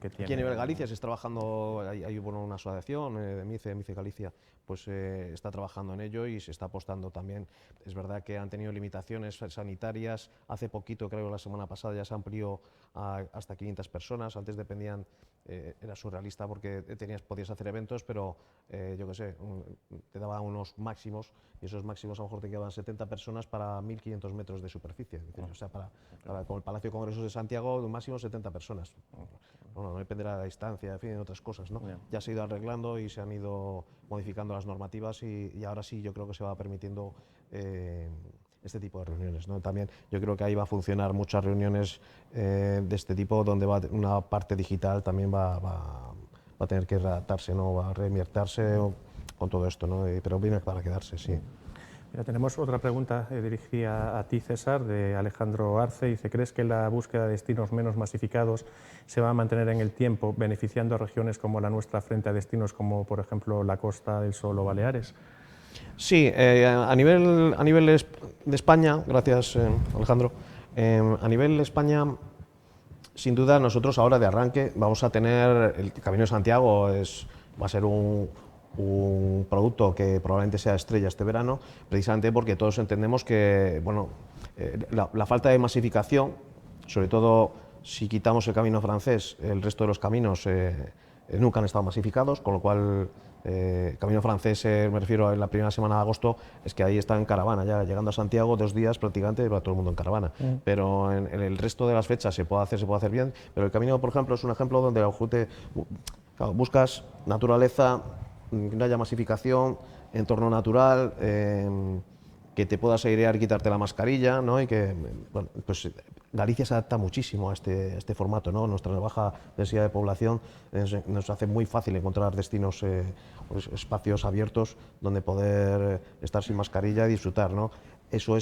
Aquí a nivel de Galicia se está trabajando, hay bueno, una asociación de MICE Galicia, pues está trabajando en ello y se está apostando también. Es verdad que han tenido limitaciones sanitarias, hace poquito, creo la semana pasada, ya se amplió a hasta 500 personas, antes dependían, era surrealista porque podías hacer eventos, pero yo qué sé, te daban unos máximos y esos máximos a lo mejor te quedaban 70 personas para 1.500 metros de superficie, o sea, con el Palacio de Congresos de Santiago, un máximo 70 personas. Bueno, no dependerá de la distancia, en fin, de otras cosas, ¿no? Ya se ha ido arreglando y se han ido modificando las normativas y ahora sí yo creo que se va permitiendo este tipo de reuniones, ¿no? También yo creo que ahí va a funcionar muchas reuniones de este tipo donde una parte digital también va a tener que readaptarse, ¿no? Va a reinvertirse con todo esto, ¿no? Pero viene para quedarse, sí. Mira, tenemos otra pregunta dirigida a ti, César, de Alejandro Arce. Dice, ¿crees que la búsqueda de destinos menos masificados se va a mantener en el tiempo, beneficiando a regiones como la nuestra frente a destinos como, por ejemplo, la Costa del Sol o Baleares? Sí, a nivel de España, gracias Alejandro, a nivel de España, sin duda nosotros ahora de arranque vamos a tener, el Camino de Santiago va a ser un producto que probablemente sea estrella este verano, precisamente porque todos entendemos que bueno, la falta de masificación, sobre todo si quitamos el camino francés, el resto de los caminos nunca han estado masificados, con lo cual el camino francés, me refiero a la primera semana de agosto, es que ahí está en caravana, ya llegando a Santiago 2 días prácticamente va todo el mundo en caravana. Pero en el resto de las fechas se puede hacer bien, pero el camino, por ejemplo, es un ejemplo donde buscas naturaleza, que no haya masificación, entorno natural, que te puedas airear y quitarte la mascarilla, ¿no? Y que, bueno, pues Galicia se adapta muchísimo a este formato, ¿no? Nuestra baja densidad de población nos hace muy fácil encontrar destinos, espacios abiertos donde poder estar sin mascarilla y disfrutar, ¿no? Eso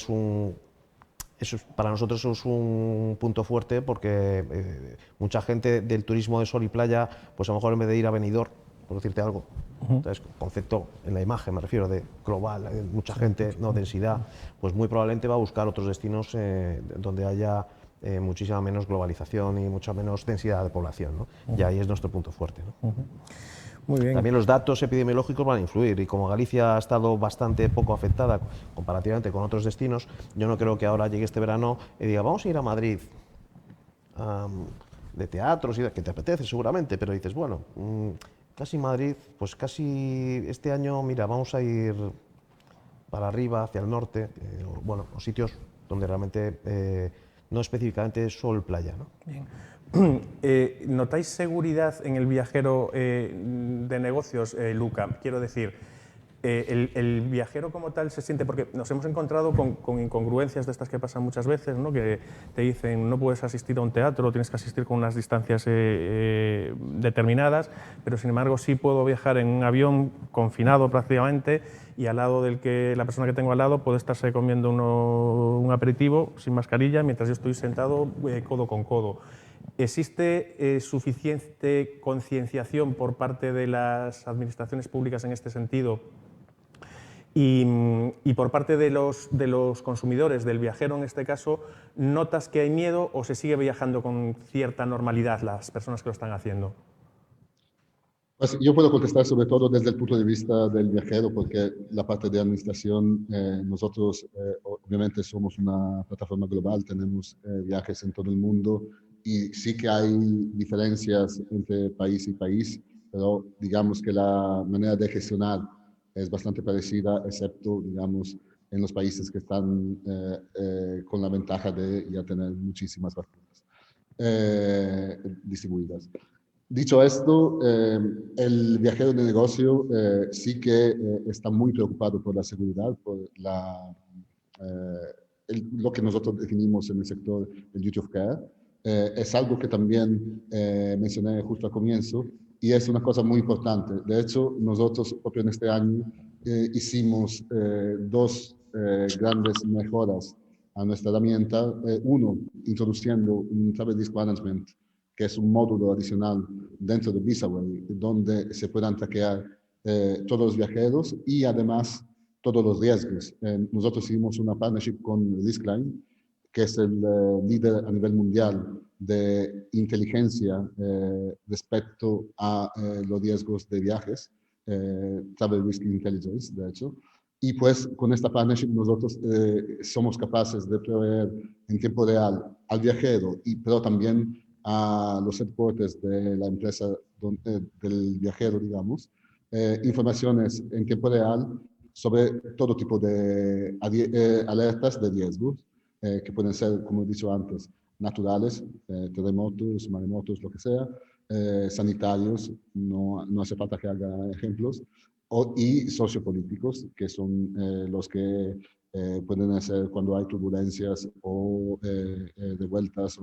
para nosotros es un punto fuerte porque mucha gente del turismo de sol y playa, pues a lo mejor en vez de ir a Benidorm, por decirte algo, entonces, concepto en la imagen, me refiero, de global, mucha gente, no densidad, pues muy probablemente va a buscar otros destinos donde haya muchísima menos globalización y mucha menos densidad de población, ¿no? Y ahí es nuestro punto fuerte, ¿no? Muy bien. También los datos epidemiológicos van a influir y como Galicia ha estado bastante poco afectada comparativamente con otros destinos, yo no creo que ahora llegue este verano y diga vamos a ir a Madrid de teatros, que te apetece seguramente, pero dices, bueno, casi Madrid, pues casi este año, mira, vamos a ir para arriba, hacia el norte, bueno, los sitios donde realmente no específicamente sol playa, ¿no? Bien. ¿Notáis seguridad en el viajero de negocios, Luca? Quiero decir, el viajero como tal se siente, porque nos hemos encontrado con incongruencias de estas que pasan muchas veces, ¿no? Que te dicen no puedes asistir a un teatro, tienes que asistir con unas distancias determinadas, pero sin embargo sí puedo viajar en un avión confinado prácticamente y al lado la persona que tengo al lado puede estarse comiendo un aperitivo sin mascarilla mientras yo estoy sentado codo con codo. ¿Existe suficiente concienciación por parte de las administraciones públicas en este sentido? Y por parte de los consumidores, del viajero en este caso, ¿notas que hay miedo o se sigue viajando con cierta normalidad las personas que lo están haciendo? Pues yo puedo contestar sobre todo desde el punto de vista del viajero, porque la parte de administración, nosotros obviamente somos una plataforma global, tenemos viajes en todo el mundo y sí que hay diferencias entre país y país, pero digamos que la manera de gestionar es bastante parecida, excepto, digamos, en los países que están con la ventaja de ya tener muchísimas vacunas distribuidas. Dicho esto, el viajero de negocio sí que está muy preocupado por la seguridad, por lo que nosotros definimos en el sector el duty of care. Es algo que también mencioné justo al comienzo y es una cosa muy importante. De hecho, nosotros propio en este año hicimos dos grandes mejoras a nuestra herramienta. Uno, introduciendo un Travel Risk Management, que es un módulo adicional dentro de Visaway, donde se puedan traquear todos los viajeros y además todos los riesgos. Nosotros hicimos una partnership con Riskline, que es el líder a nivel mundial de inteligencia respecto a los riesgos de viajes, Travel Risk Intelligence, de hecho. Y pues con esta partnership nosotros somos capaces de proveer en tiempo real al viajero, pero también a los headquarters de la empresa del viajero, digamos, informaciones en tiempo real sobre todo tipo de alertas de riesgos, que pueden ser, como he dicho antes, naturales, terremotos, maremotos, lo que sea, sanitarios, no hace falta que haga ejemplos, y sociopolíticos, que son los que pueden ser cuando hay turbulencias o revueltas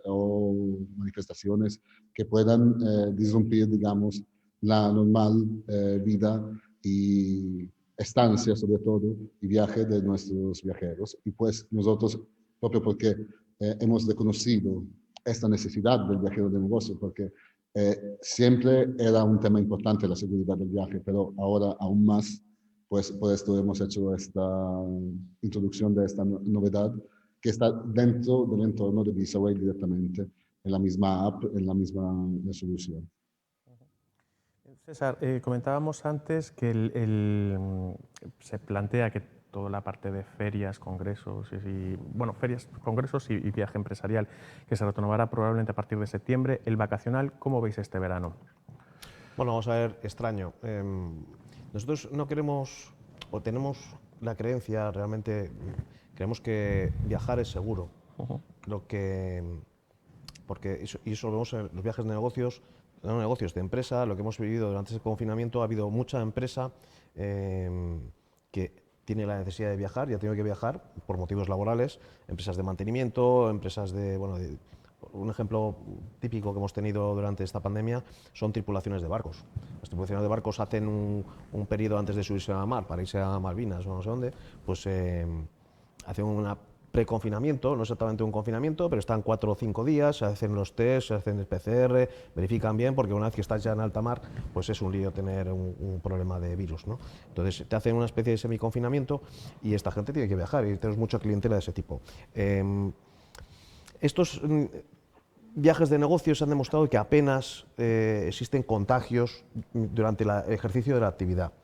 o manifestaciones que puedan disrumpir, digamos, la normal vida y estancia, sobre todo, y viaje de nuestros viajeros. Y pues nosotros, propio porque hemos reconocido esta necesidad del viajero de negocio, porque siempre era un tema importante la seguridad del viaje, pero ahora aún más, pues por esto hemos hecho esta introducción de esta novedad que está dentro del entorno de Visaway directamente, en la misma app, en la misma solución. César, comentábamos antes que se plantea que toda la parte de ferias, congresos, ferias, congresos y viaje empresarial, que se retomará probablemente a partir de septiembre. El vacacional, ¿cómo veis este verano? Bueno, vamos a ver, extraño. Nosotros no queremos, o tenemos la creencia, realmente, creemos que viajar es seguro. Porque eso lo vemos en los viajes de negocios de empresa, lo que hemos vivido durante ese confinamiento, ha habido mucha empresa que tiene la necesidad de viajar y ha tenido que viajar por motivos laborales, empresas de mantenimiento, empresas un ejemplo típico que hemos tenido durante esta pandemia son tripulaciones de barcos. Las tripulaciones de barcos hacen un periodo antes de subirse a la mar para irse a Malvinas o no sé dónde, pues hacen una preconfinamiento, no exactamente un confinamiento, pero están 4 o 5 días, se hacen los test, se hacen el PCR, verifican bien, porque una vez que estás ya en alta mar, pues es un lío tener un problema de virus, ¿no? Entonces te hacen una especie de semiconfinamiento y esta gente tiene que viajar y tenemos mucha clientela de ese tipo. Estos viajes de negocios han demostrado que apenas existen contagios durante el ejercicio de la actividad.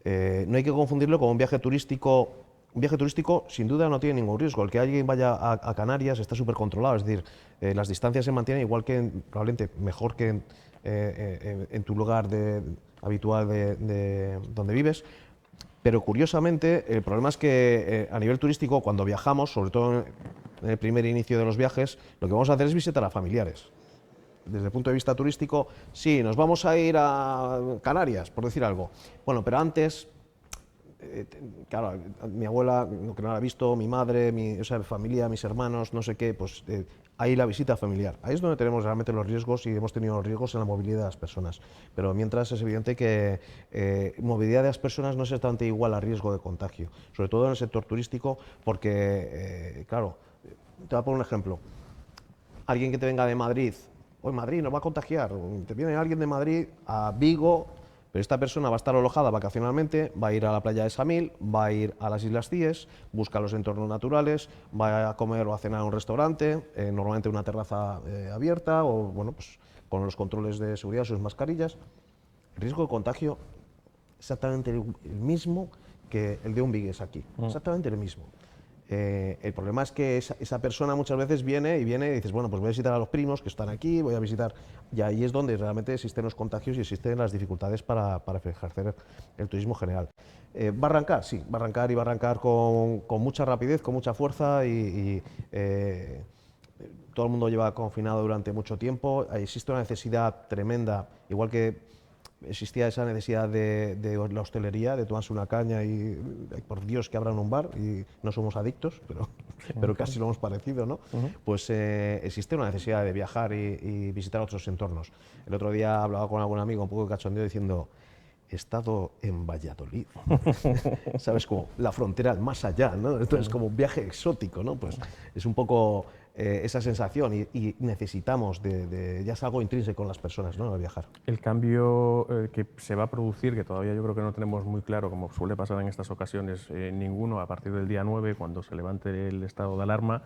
No hay que confundirlo con un viaje turístico. Un viaje turístico, sin duda, no tiene ningún riesgo. El que alguien vaya a Canarias está súper controlado, es decir, las distancias se mantienen igual que, probablemente, mejor que en tu lugar habitual de donde vives, Pero curiosamente, el problema es que a nivel turístico, cuando viajamos, sobre todo en el primer inicio de los viajes, lo que vamos a hacer es visitar a familiares. Desde el punto de vista turístico, sí, nos vamos a ir a Canarias, por decir algo. Bueno, pero antes, claro, mi abuela, que no la ha visto, mi madre, o sea, mi familia, mis hermanos, no sé qué, pues ahí la visita familiar. Ahí es donde tenemos realmente los riesgos y hemos tenido los riesgos en la movilidad de las personas. Pero mientras es evidente que movilidad de las personas no es exactamente igual a riesgo de contagio, sobre todo en el sector turístico, porque, claro, te voy a poner un ejemplo. Alguien que te venga de Madrid, hoy Madrid nos va a contagiar, te viene alguien de Madrid a Vigo, pero esta persona va a estar alojada vacacionalmente, va a ir a la playa de Samil, va a ir a las Islas Cíes, busca los entornos naturales, va a comer o a cenar en un restaurante, normalmente una terraza abierta o bueno, pues con los controles de seguridad, sus mascarillas. El riesgo de contagio exactamente el mismo que el de un vigués aquí, exactamente el mismo. El problema es que esa persona muchas veces viene y dices, bueno, pues voy a visitar a los primos que están aquí, voy a visitar, y ahí es donde realmente existen los contagios y existen las dificultades para ejercer el turismo general. ¿Va a arrancar? Sí, va a arrancar y va a arrancar con mucha rapidez, con mucha fuerza y todo el mundo lleva confinado durante mucho tiempo, existe una necesidad tremenda, igual que existía esa necesidad de la hostelería, de tomarse una caña y por Dios que abran un bar, y no somos adictos, pero casi lo hemos parecido, ¿no? Pues existe una necesidad de viajar y visitar otros entornos. El otro día hablaba con algún amigo un poco cachondeo diciendo, he estado en Valladolid, ¿sabes? Como la frontera más allá, ¿no? Entonces, como un viaje exótico, ¿no? Pues es un poco esa sensación y necesitamos ya es algo intrínseco con las personas, ¿no? Al viajar. El cambio que se va a producir, que todavía yo creo que no tenemos muy claro, como suele pasar en estas ocasiones, ninguno a partir del día 9, cuando se levante el estado de alarma,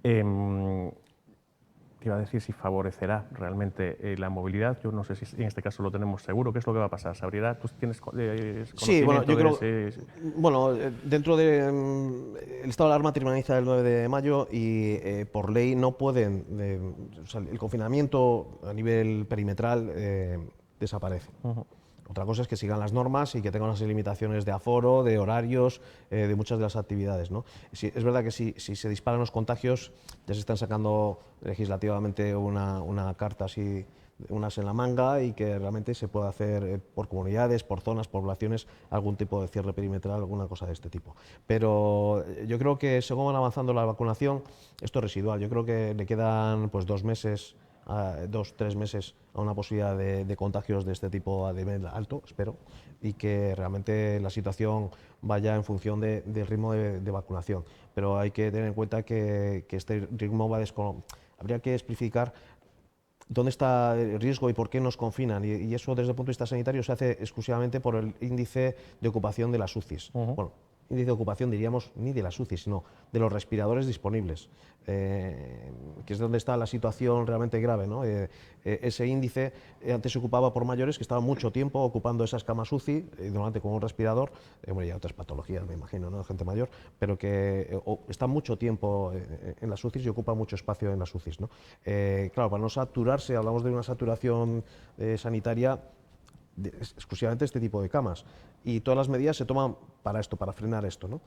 te iba a decir si favorecerá realmente la movilidad. Yo no sé si en este caso lo tenemos seguro. ¿Qué es lo que va a pasar? ¿Se abrirá? ¿Tú tienes conocimiento Sí, bueno, yo creo, de bueno, dentro del el estado de alarma finaliza el 9 de mayo y por ley no pueden, o sea, el confinamiento a nivel perimetral desaparece. Otra cosa es que sigan las normas y que tengan unas limitaciones de aforo, de horarios, de muchas de las actividades, ¿no? Es verdad que si se disparan los contagios, ya se están sacando legislativamente una carta así, unas en la manga, y que realmente se puede hacer por comunidades, por zonas, por poblaciones, algún tipo de cierre perimetral, alguna cosa de este tipo. Pero yo creo que según van avanzando la vacunación, esto es residual. Yo creo que le quedan pues 2 meses, 2-3 meses a una posibilidad de contagios de este tipo a nivel alto, espero, y que realmente la situación vaya en función del ritmo de vacunación. Pero hay que tener en cuenta que este ritmo va habría que explicitar dónde está el riesgo y por qué nos confinan. Y eso desde el punto de vista sanitario se hace exclusivamente por el índice de ocupación de las UCIs. Bueno, índice de ocupación diríamos ni de las UCIs, sino de los respiradores disponibles, que es donde está la situación realmente grave, ¿no? Ese índice antes se ocupaba por mayores que estaban mucho tiempo ocupando esas camas UCI, normalmente con un respirador, y otras patologías, me imagino, ¿no? Gente mayor, pero que están mucho tiempo en las UCIs y ocupan mucho espacio en las UCIs, ¿no? Claro, para no saturarse, hablamos de una saturación sanitaria exclusivamente este tipo de camas, y todas las medidas se toman para esto, para frenar esto, ¿no?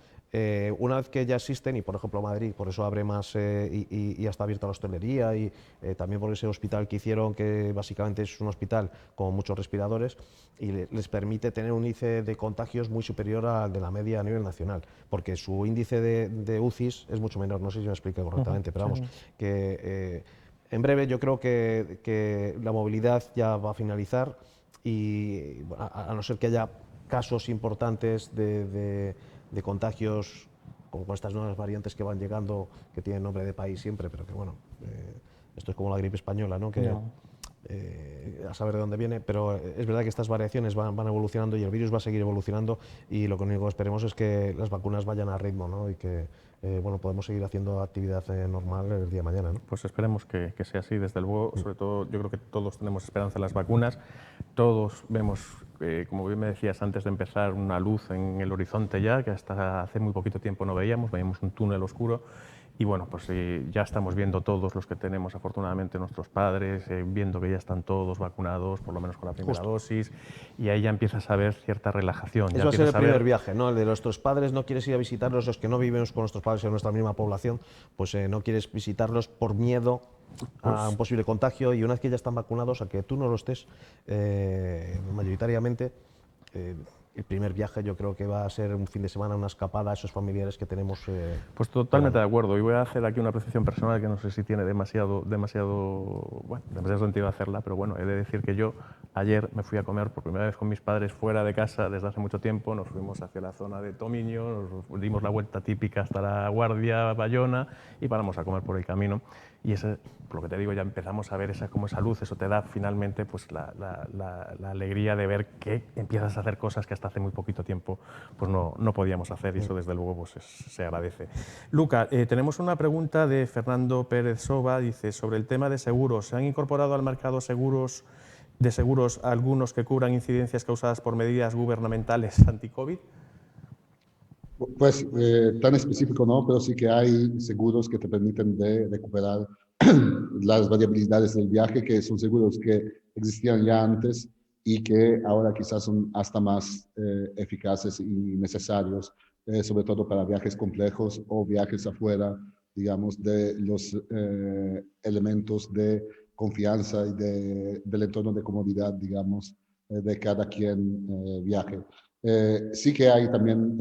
Una vez que ya existen, y por ejemplo Madrid por eso abre más y ya está abierta la hostelería, y también por ese hospital que hicieron, que básicamente es un hospital con muchos respiradores y les permite tener un índice de contagios muy superior al de la media a nivel nacional, porque su índice de UCIs es mucho menor. No sé si me explico correctamente, pero vamos, que en breve yo creo que la movilidad ya va a finalizar, y a no ser que haya casos importantes de contagios con estas nuevas variantes que van llegando, que tienen nombre de país siempre, pero que bueno, esto es como la gripe española, ¿no? Que, a saber de dónde viene, pero es verdad que estas variaciones van evolucionando y el virus va a seguir evolucionando, y lo único que esperemos es que las vacunas vayan a ritmo, ¿no? Y que bueno, podemos seguir haciendo actividad normal el día de mañana, ¿no? Pues esperemos que sea así, desde luego. Sobre todo, yo creo que todos tenemos esperanza en las vacunas. Todos vemos, como bien me decías antes de empezar, una luz en el horizonte ya, que hasta hace muy poquito tiempo no veíamos un túnel oscuro. Y bueno, pues ya estamos viendo todos los que tenemos afortunadamente nuestros padres, viendo que ya están todos vacunados, por lo menos con la primera dosis, y ahí ya empiezas a ver cierta relajación. Ese Ya va a ser el empiezas a primer ver, viaje, ¿no? El de nuestros padres, no quieres ir a visitarlos, los que no vivimos con nuestros padres en nuestra misma población, pues no quieres visitarlos por miedo a un posible contagio, y una vez que ya están vacunados, a que tú no lo estés, mayoritariamente, el primer viaje yo creo que va a ser un fin de semana, una escapada a esos familiares que tenemos. pues totalmente de acuerdo. Y voy a hacer aquí una apreciación personal que no sé si tiene demasiado sentido hacerla, pero bueno, he de decir que yo ayer me fui a comer por primera vez con mis padres fuera de casa desde hace mucho tiempo. Nos fuimos hacia la zona de Tomiño, nos dimos la vuelta típica hasta La Guardia, Bayona, y paramos a comer por el camino. Y ese, por lo que te digo, ya empezamos a ver esa luz, eso te da finalmente pues, la alegría de ver que empiezas a hacer cosas que hasta hace muy poquito tiempo pues no podíamos hacer, y eso desde luego pues se agradece. Luca, tenemos una pregunta de Fernando Pérez Soba, dice, sobre el tema de seguros, ¿se han incorporado al mercado de seguros algunos que cubran incidencias causadas por medidas gubernamentales anti-COVID? Pues tan específico no, pero sí que hay seguros que te permiten de recuperar las variabilidades del viaje, que son seguros que existían ya antes y que ahora quizás son hasta más eficaces y necesarios, sobre todo para viajes complejos o viajes afuera, digamos, de los elementos de confianza y del entorno de comodidad, digamos, de cada quien viaje. Sí que hay también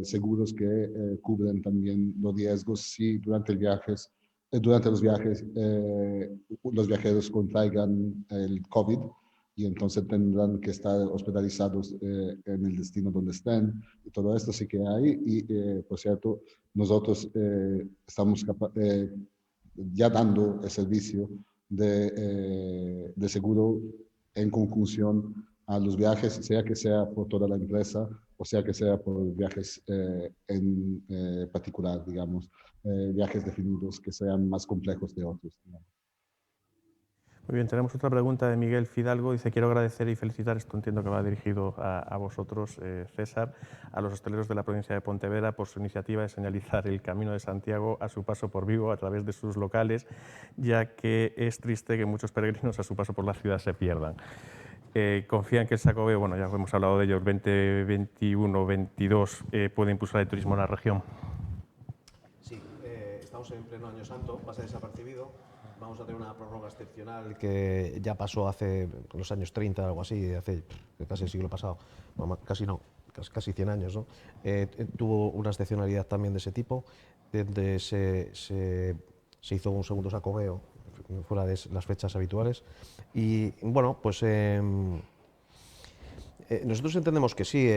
seguros que cubren también los riesgos si durante los viajeros contraigan el COVID, y entonces tendrán que estar hospitalizados en el destino donde estén. Y todo esto sí que hay. Y, por cierto, nosotros estamos ya dando el servicio de seguro en conjunción a los viajes, sea que sea por toda la empresa o sea que sea por viajes en particular, digamos, viajes definidos que sean más complejos de otros, digamos. Muy bien, tenemos otra pregunta de Miguel Fidalgo. Dice, quiero agradecer y felicitar, esto entiendo que va dirigido a vosotros, César, a los hosteleros de la provincia de Pontevedra por su iniciativa de señalizar el Camino de Santiago a su paso por Vigo a través de sus locales, ya que es triste que muchos peregrinos a su paso por la ciudad se pierdan. Confían que el Xacobeo, bueno, ya hemos hablado de ellos, 2021-22, puede impulsar el turismo en la región. Sí, estamos en pleno Año Santo, pasa desapercibido. Vamos a tener una prórroga excepcional que ya pasó hace los años 30, algo así, hace casi el siglo pasado, bueno, casi 100 años, ¿no? Tuvo una excepcionalidad también de ese tipo, donde se hizo un segundo Xacobeo fuera de las fechas habituales. Y bueno, pues nosotros entendemos que sí.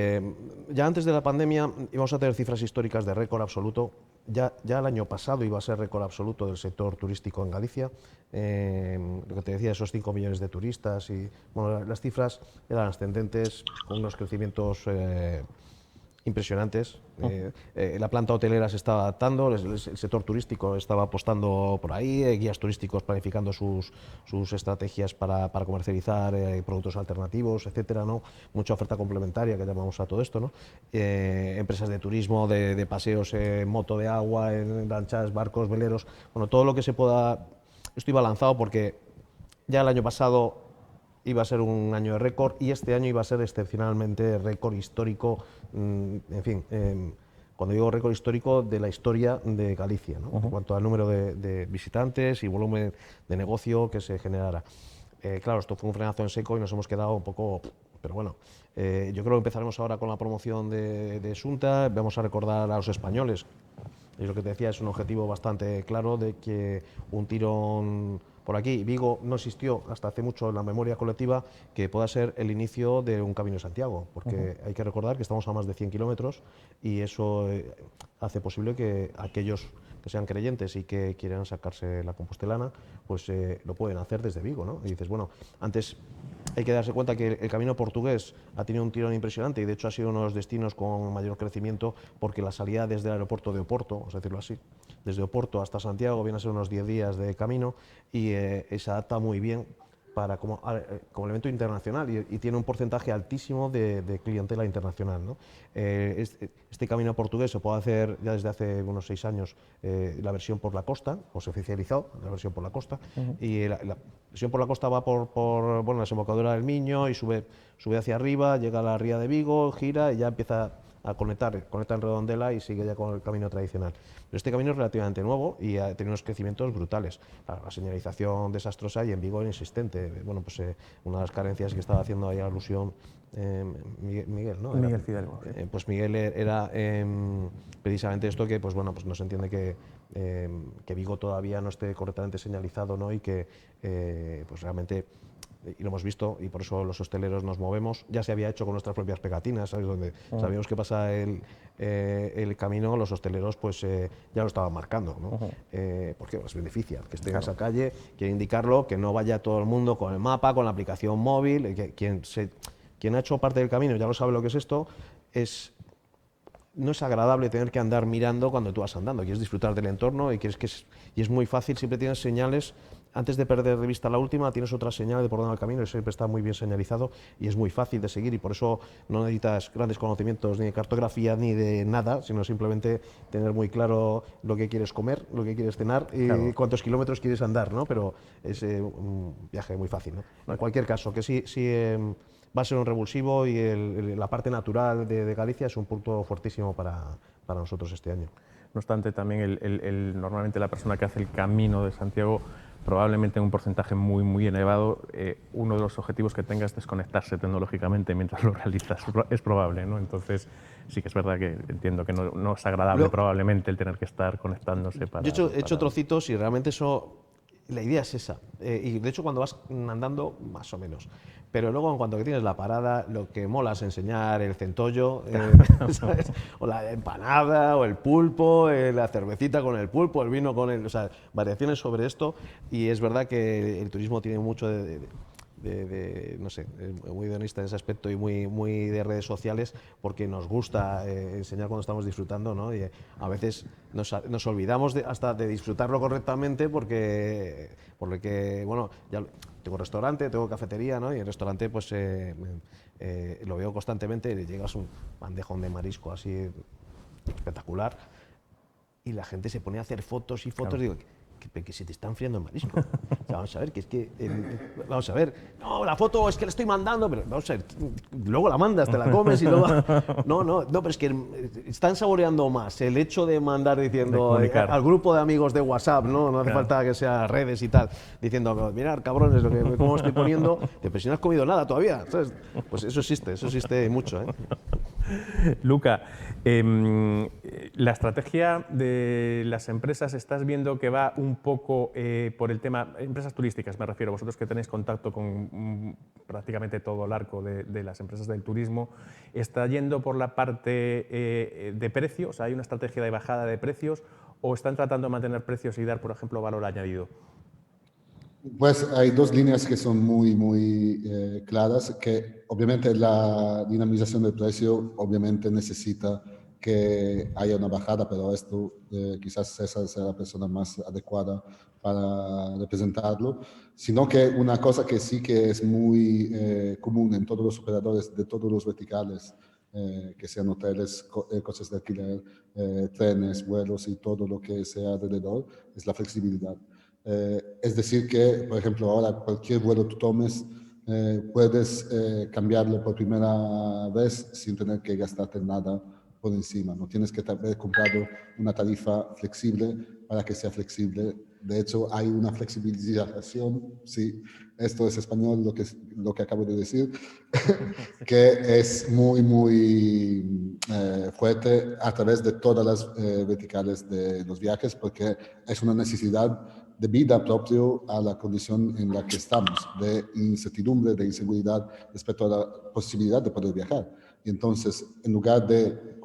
Ya antes de la pandemia íbamos a tener cifras históricas de récord absoluto. Ya el año pasado iba a ser récord absoluto del sector turístico en Galicia. Lo que te decía, esos 5 millones de turistas. Y bueno, las cifras eran ascendentes, con unos crecimientos impresionantes. La planta hotelera se estaba adaptando, el sector turístico estaba apostando por ahí, guías turísticos planificando sus estrategias para comercializar productos alternativos, etcétera, ¿no? Mucha oferta complementaria que llamamos a todo esto, ¿no? Empresas de turismo, de paseos en moto de agua, en lanchas, barcos, veleros, bueno, todo lo que se pueda. Esto iba lanzado porque ya el año pasado iba a ser un año de récord y este año iba a ser excepcionalmente récord histórico, en fin, cuando digo récord histórico, de la historia de Galicia, ¿no? En cuanto al número de visitantes y volumen de negocio que se generara. Claro, esto fue un frenazo en seco y nos hemos quedado un poco, pero bueno, yo creo que empezaremos ahora con la promoción de Xunta, vamos a recordar a los españoles, y lo que te decía es un objetivo bastante claro de que un tirón por aquí. Vigo no existió hasta hace mucho en la memoria colectiva que pueda ser el inicio de un Camino de Santiago, porque hay que recordar que estamos a más de 100 kilómetros y eso hace posible que aquellos que sean creyentes y que quieran sacarse la compostelana, pues lo pueden hacer desde Vigo, ¿no? Y dices, bueno, antes hay que darse cuenta que el camino portugués ha tenido un tirón impresionante y de hecho ha sido uno de los destinos con mayor crecimiento porque la salida desde el aeropuerto de Oporto, vamos a decirlo así, desde Oporto hasta Santiago viene a ser unos 10 días de camino y se adapta muy bien como elemento internacional y tiene un porcentaje altísimo de clientela internacional, ¿no? Este camino portugués se puede hacer ya desde hace unos 6 años, la versión por la costa, o se oficializó la versión por la costa, y la versión por la costa va por la desembocadura del Miño y sube hacia arriba, llega a la ría de Vigo, gira y ya empieza a conecta en Redondela y sigue ya con el camino tradicional. Pero este camino es relativamente nuevo y ha tenido unos crecimientos brutales. La señalización desastrosa y en Vigo inexistente. Bueno, pues una de las carencias que estaba haciendo ahí alusión Miguel, ¿no? Miguel Fidalgo. Pues Miguel era precisamente esto que, pues bueno, pues no se entiende que Vigo todavía no esté correctamente señalizado, ¿no? Y que pues realmente, y lo hemos visto, y por eso los hosteleros nos movemos. Ya se había hecho con nuestras propias pegatinas, ¿sabes? Donde sabíamos que pasa el camino, los hosteleros pues ya lo estaban marcando, ¿no? Porque les beneficia que esté en esa calle, quiere indicarlo, que no vaya todo el mundo con el mapa, con la aplicación móvil. Quien ha hecho parte del camino ya lo sabe lo que es esto. No es agradable tener que andar mirando cuando tú vas andando, quieres disfrutar del entorno y es muy fácil, siempre tienes señales. Antes de perder de vista la última, tienes otra señal de por dónde va el camino y siempre está muy bien señalizado y es muy fácil de seguir, y por eso no necesitas grandes conocimientos ni de cartografía ni de nada, sino simplemente tener muy claro lo que quieres comer, lo que quieres cenar y cuántos kilómetros quieres andar, ¿no? Pero es un viaje muy fácil, ¿no? En cualquier caso, que sí va a ser un revulsivo y la parte natural de Galicia es un punto fuertísimo para nosotros este año. No obstante, también normalmente la persona que hace el Camino de Santiago, probablemente en un porcentaje muy, muy elevado, uno de los objetivos que tenga es desconectarse tecnológicamente mientras lo realizas. Es probable, ¿no? Entonces, sí que es verdad que entiendo que no es agradable probablemente el tener que estar conectándose para... Yo he hecho trocitos y realmente eso... La idea es esa, y de hecho cuando vas andando, más o menos. Pero luego en cuanto que tienes la parada, lo que mola es enseñar el centollo, ¿sabes? O la empanada, o el pulpo, la cervecita con el pulpo, el vino con el... O sea, variaciones sobre esto, y es verdad que el turismo tiene mucho no sé, muy hedonista en ese aspecto y muy de redes sociales, porque nos gusta enseñar cuando estamos disfrutando, ¿no? Y a veces nos olvidamos hasta de disfrutarlo correctamente porque bueno, ya tengo restaurante, tengo cafetería, ¿no? Y el restaurante pues lo veo constantemente, llegas un bandejón de marisco así espectacular y la gente se pone a hacer fotos y fotos, digo, que se te está enfriando el marisco. O sea, vamos a ver, vamos a ver, no, la foto es que la estoy mandando, pero vamos a ver, luego la mandas, te la comes y luego... No, pero es que están saboreando más el hecho de mandar diciendo al grupo de amigos de WhatsApp, no hace falta que sea redes y tal, diciendo, mirad, cabrones, cómo estoy poniendo, pero si no has comido nada todavía, ¿sabes? Pues eso existe mucho, ¿eh? Luca, la estrategia de las empresas, ¿estás viendo que va un poco por el tema, empresas turísticas me refiero, vosotros que tenéis contacto con prácticamente todo el arco de las empresas del turismo, está yendo por la parte de precios, o sea, hay una estrategia de bajada de precios, o están tratando de mantener precios y dar, por ejemplo, valor añadido? Pues hay dos líneas que son muy claras, que obviamente la dinamización del precio obviamente necesita que haya una bajada, pero esto quizás César sea la persona más adecuada para representarlo, sino que una cosa que sí que es muy común en todos los operadores de todos los verticales, que sean hoteles, coches de alquiler, trenes, vuelos y todo lo que sea alrededor, es la flexibilidad. Es decir que, por ejemplo, ahora cualquier vuelo tú tomes, puedes cambiarlo por primera vez sin tener que gastarte nada por encima. No tienes que haber comprado una tarifa flexible para que sea flexible. De hecho, hay una flexibilización, sí, esto es español lo que acabo de decir, que es muy fuerte a través de todas las verticales de los viajes, porque es una necesidad de vida propio a la condición en la que estamos, de incertidumbre, de inseguridad respecto a la posibilidad de poder viajar. Y entonces, en lugar de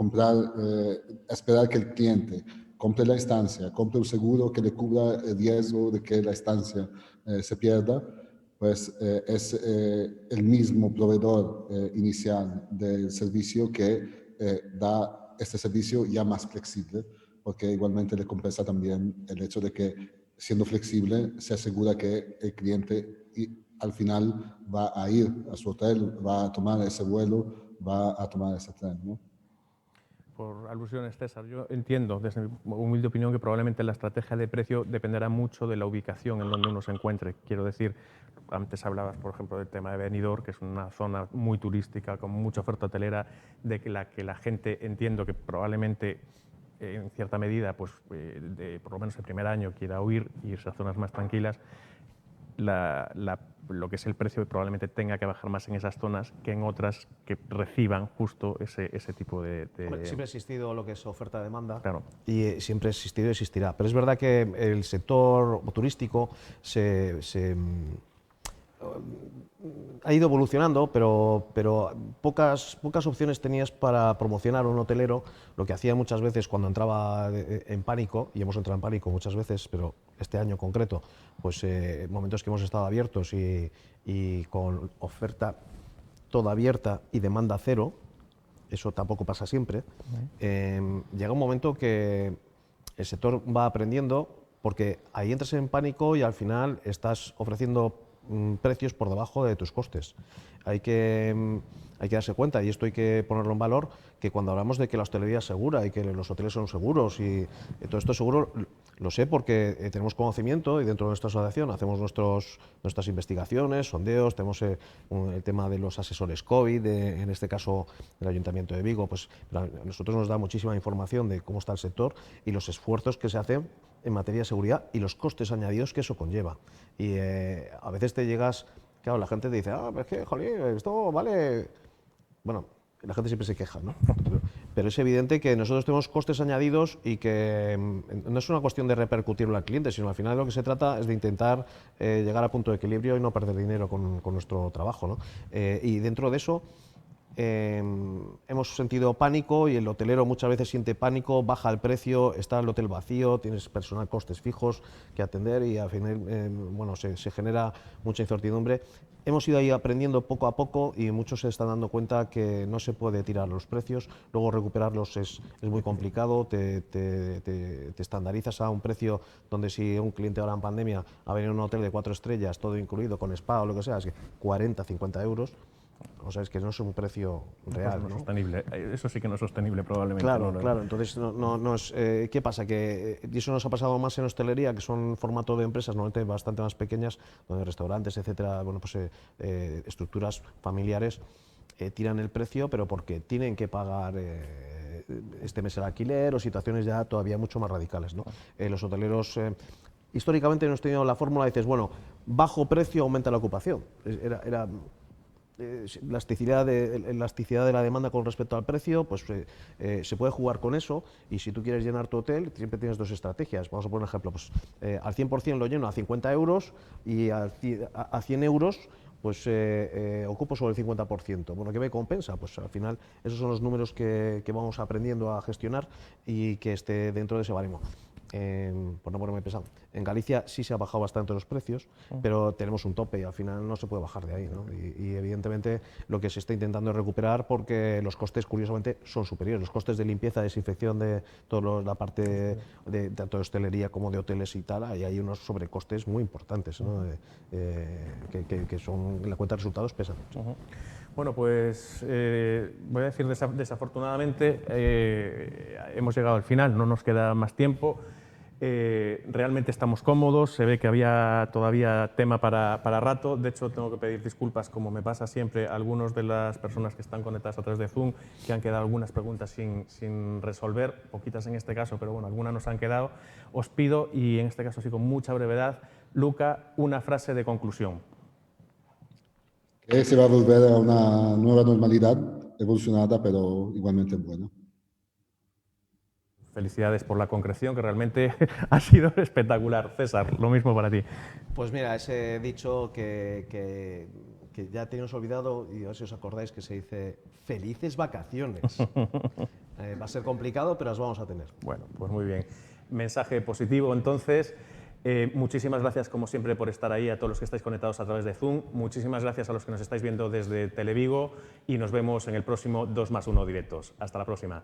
esperar que el cliente compre la estancia, compre un seguro que le cubra el riesgo de que la estancia se pierda, pues es el mismo proveedor inicial del servicio que da este servicio ya más flexible, porque igualmente le compensa también el hecho de que, siendo flexible, se asegura que el cliente al final va a ir a su hotel, va a tomar ese vuelo, va a tomar ese tren, ¿no? Por alusiones, César, yo entiendo desde mi humilde opinión que probablemente la estrategia de precio dependerá mucho de la ubicación en donde uno se encuentre. Quiero decir, antes hablabas, por ejemplo, del tema de Benidorm, que es una zona muy turística, con mucha oferta hotelera, de que la gente, entiendo que probablemente en cierta medida, pues, por lo menos el primer año, quiera huir e irse a zonas más tranquilas. Lo que es el precio probablemente tenga que bajar más en esas zonas que en otras que reciban justo ese tipo de... Hombre, siempre ha existido lo que es oferta-demanda, Claro. y siempre ha existido y existirá. Pero es verdad que el sector turístico ha ido evolucionando, pero pocas opciones tenías para promocionar un hotelero. Lo que hacía muchas veces cuando entraba en pánico, y hemos entrado en pánico muchas veces, pero este año en concreto, pues momentos que hemos estado abiertos y con oferta toda abierta y demanda cero, eso tampoco pasa siempre, llega un momento que el sector va aprendiendo, porque ahí entras en pánico y al final estás ofreciendo precios por debajo de tus costes. Hay que darse cuenta, y esto hay que ponerlo en valor, que cuando hablamos de que la hostelería es segura y que los hoteles son seguros y todo esto es seguro, lo sé porque tenemos conocimiento y dentro de nuestra asociación hacemos nuestras investigaciones, sondeos, tenemos el tema de los asesores COVID, en este caso el Ayuntamiento de Vigo, pues a nosotros nos da muchísima información de cómo está el sector y los esfuerzos que se hacen en materia de seguridad y los costes añadidos que eso conlleva. Y a veces te llegas, claro, la gente te dice, es que, jolín, esto vale... Bueno, la gente siempre se queja, ¿no? Pero es evidente que nosotros tenemos costes añadidos y que no es una cuestión de repercutirlo al cliente, sino al final lo que se trata es de intentar llegar a punto de equilibrio y no perder dinero con nuestro trabajo, ¿no? Y dentro de eso hemos sentido pánico, y el hotelero muchas veces siente pánico, baja el precio, está el hotel vacío, tienes personal, costes fijos que atender, y al final bueno, se genera mucha incertidumbre. Hemos ido ahí aprendiendo poco a poco y muchos se están dando cuenta que no se puede tirar los precios, luego recuperarlos es muy complicado, te estandarizas a un precio donde si un cliente ahora en pandemia ha venido a un hotel de 4 estrellas, todo incluido, con spa o lo que sea, es que 40, 50 euros. O sea, es que no es un precio real, Pues no ¿no? Sostenible. Eso sí que no es sostenible probablemente. Claro, claro. Entonces, no es, ¿qué pasa? Que y eso nos ha pasado más en hostelería, que son formato de empresas normalmente bastante más pequeñas, donde restaurantes, etcétera, bueno, pues estructuras familiares tiran el precio, pero porque tienen que pagar este mes el alquiler, o situaciones ya todavía mucho más radicales, ¿no? Los hoteleros... históricamente hemos tenido la fórmula, dices, bueno, bajo precio aumenta la ocupación. Era elasticidad de la demanda con respecto al precio, pues se puede jugar con eso, y si tú quieres llenar tu hotel, siempre tienes dos estrategias. Vamos a poner un ejemplo, pues al 100% lo lleno a 50 euros y a 100 euros pues ocupo sobre el 50%. Bueno, ¿qué me compensa? Pues al final esos son los números que vamos aprendiendo a gestionar y que esté dentro de ese baremo. Por no ponerme pesado, en Galicia sí se ha bajado bastante los precios, pero tenemos un tope y al final no se puede bajar de ahí, ¿no? Y evidentemente lo que se está intentando es recuperar, porque los costes curiosamente son superiores, los costes de limpieza, desinfección de toda la parte de tanto de hostelería como de hoteles y tal, y hay unos sobrecostes muy importantes, ¿no? Que son, en la cuenta de resultados pesan. Bueno, pues voy a decir desafortunadamente hemos llegado al final, no nos queda más tiempo. Realmente estamos cómodos, se ve que había todavía tema para rato. De hecho, tengo que pedir disculpas, como me pasa siempre, a algunas de las personas que están conectadas a través de Zoom, que han quedado algunas preguntas sin resolver, poquitas en este caso, pero bueno, algunas nos han quedado. Os pido, y en este caso sí con mucha brevedad, Luca, una frase de conclusión. Que se va a volver a una nueva normalidad, evolucionada, pero igualmente buena. Felicidades por la concreción, que realmente ha sido espectacular. César, lo mismo para ti. Pues mira, ese dicho que ya teníamos olvidado, y a ver si os acordáis, que se dice felices vacaciones. Va a ser complicado, pero las vamos a tener. Bueno, pues muy bien. Mensaje positivo, entonces. Muchísimas gracias, como siempre, por estar ahí, a todos los que estáis conectados a través de Zoom. Muchísimas gracias a los que nos estáis viendo desde Televigo, y nos vemos en el próximo 2+1 Directos. Hasta la próxima.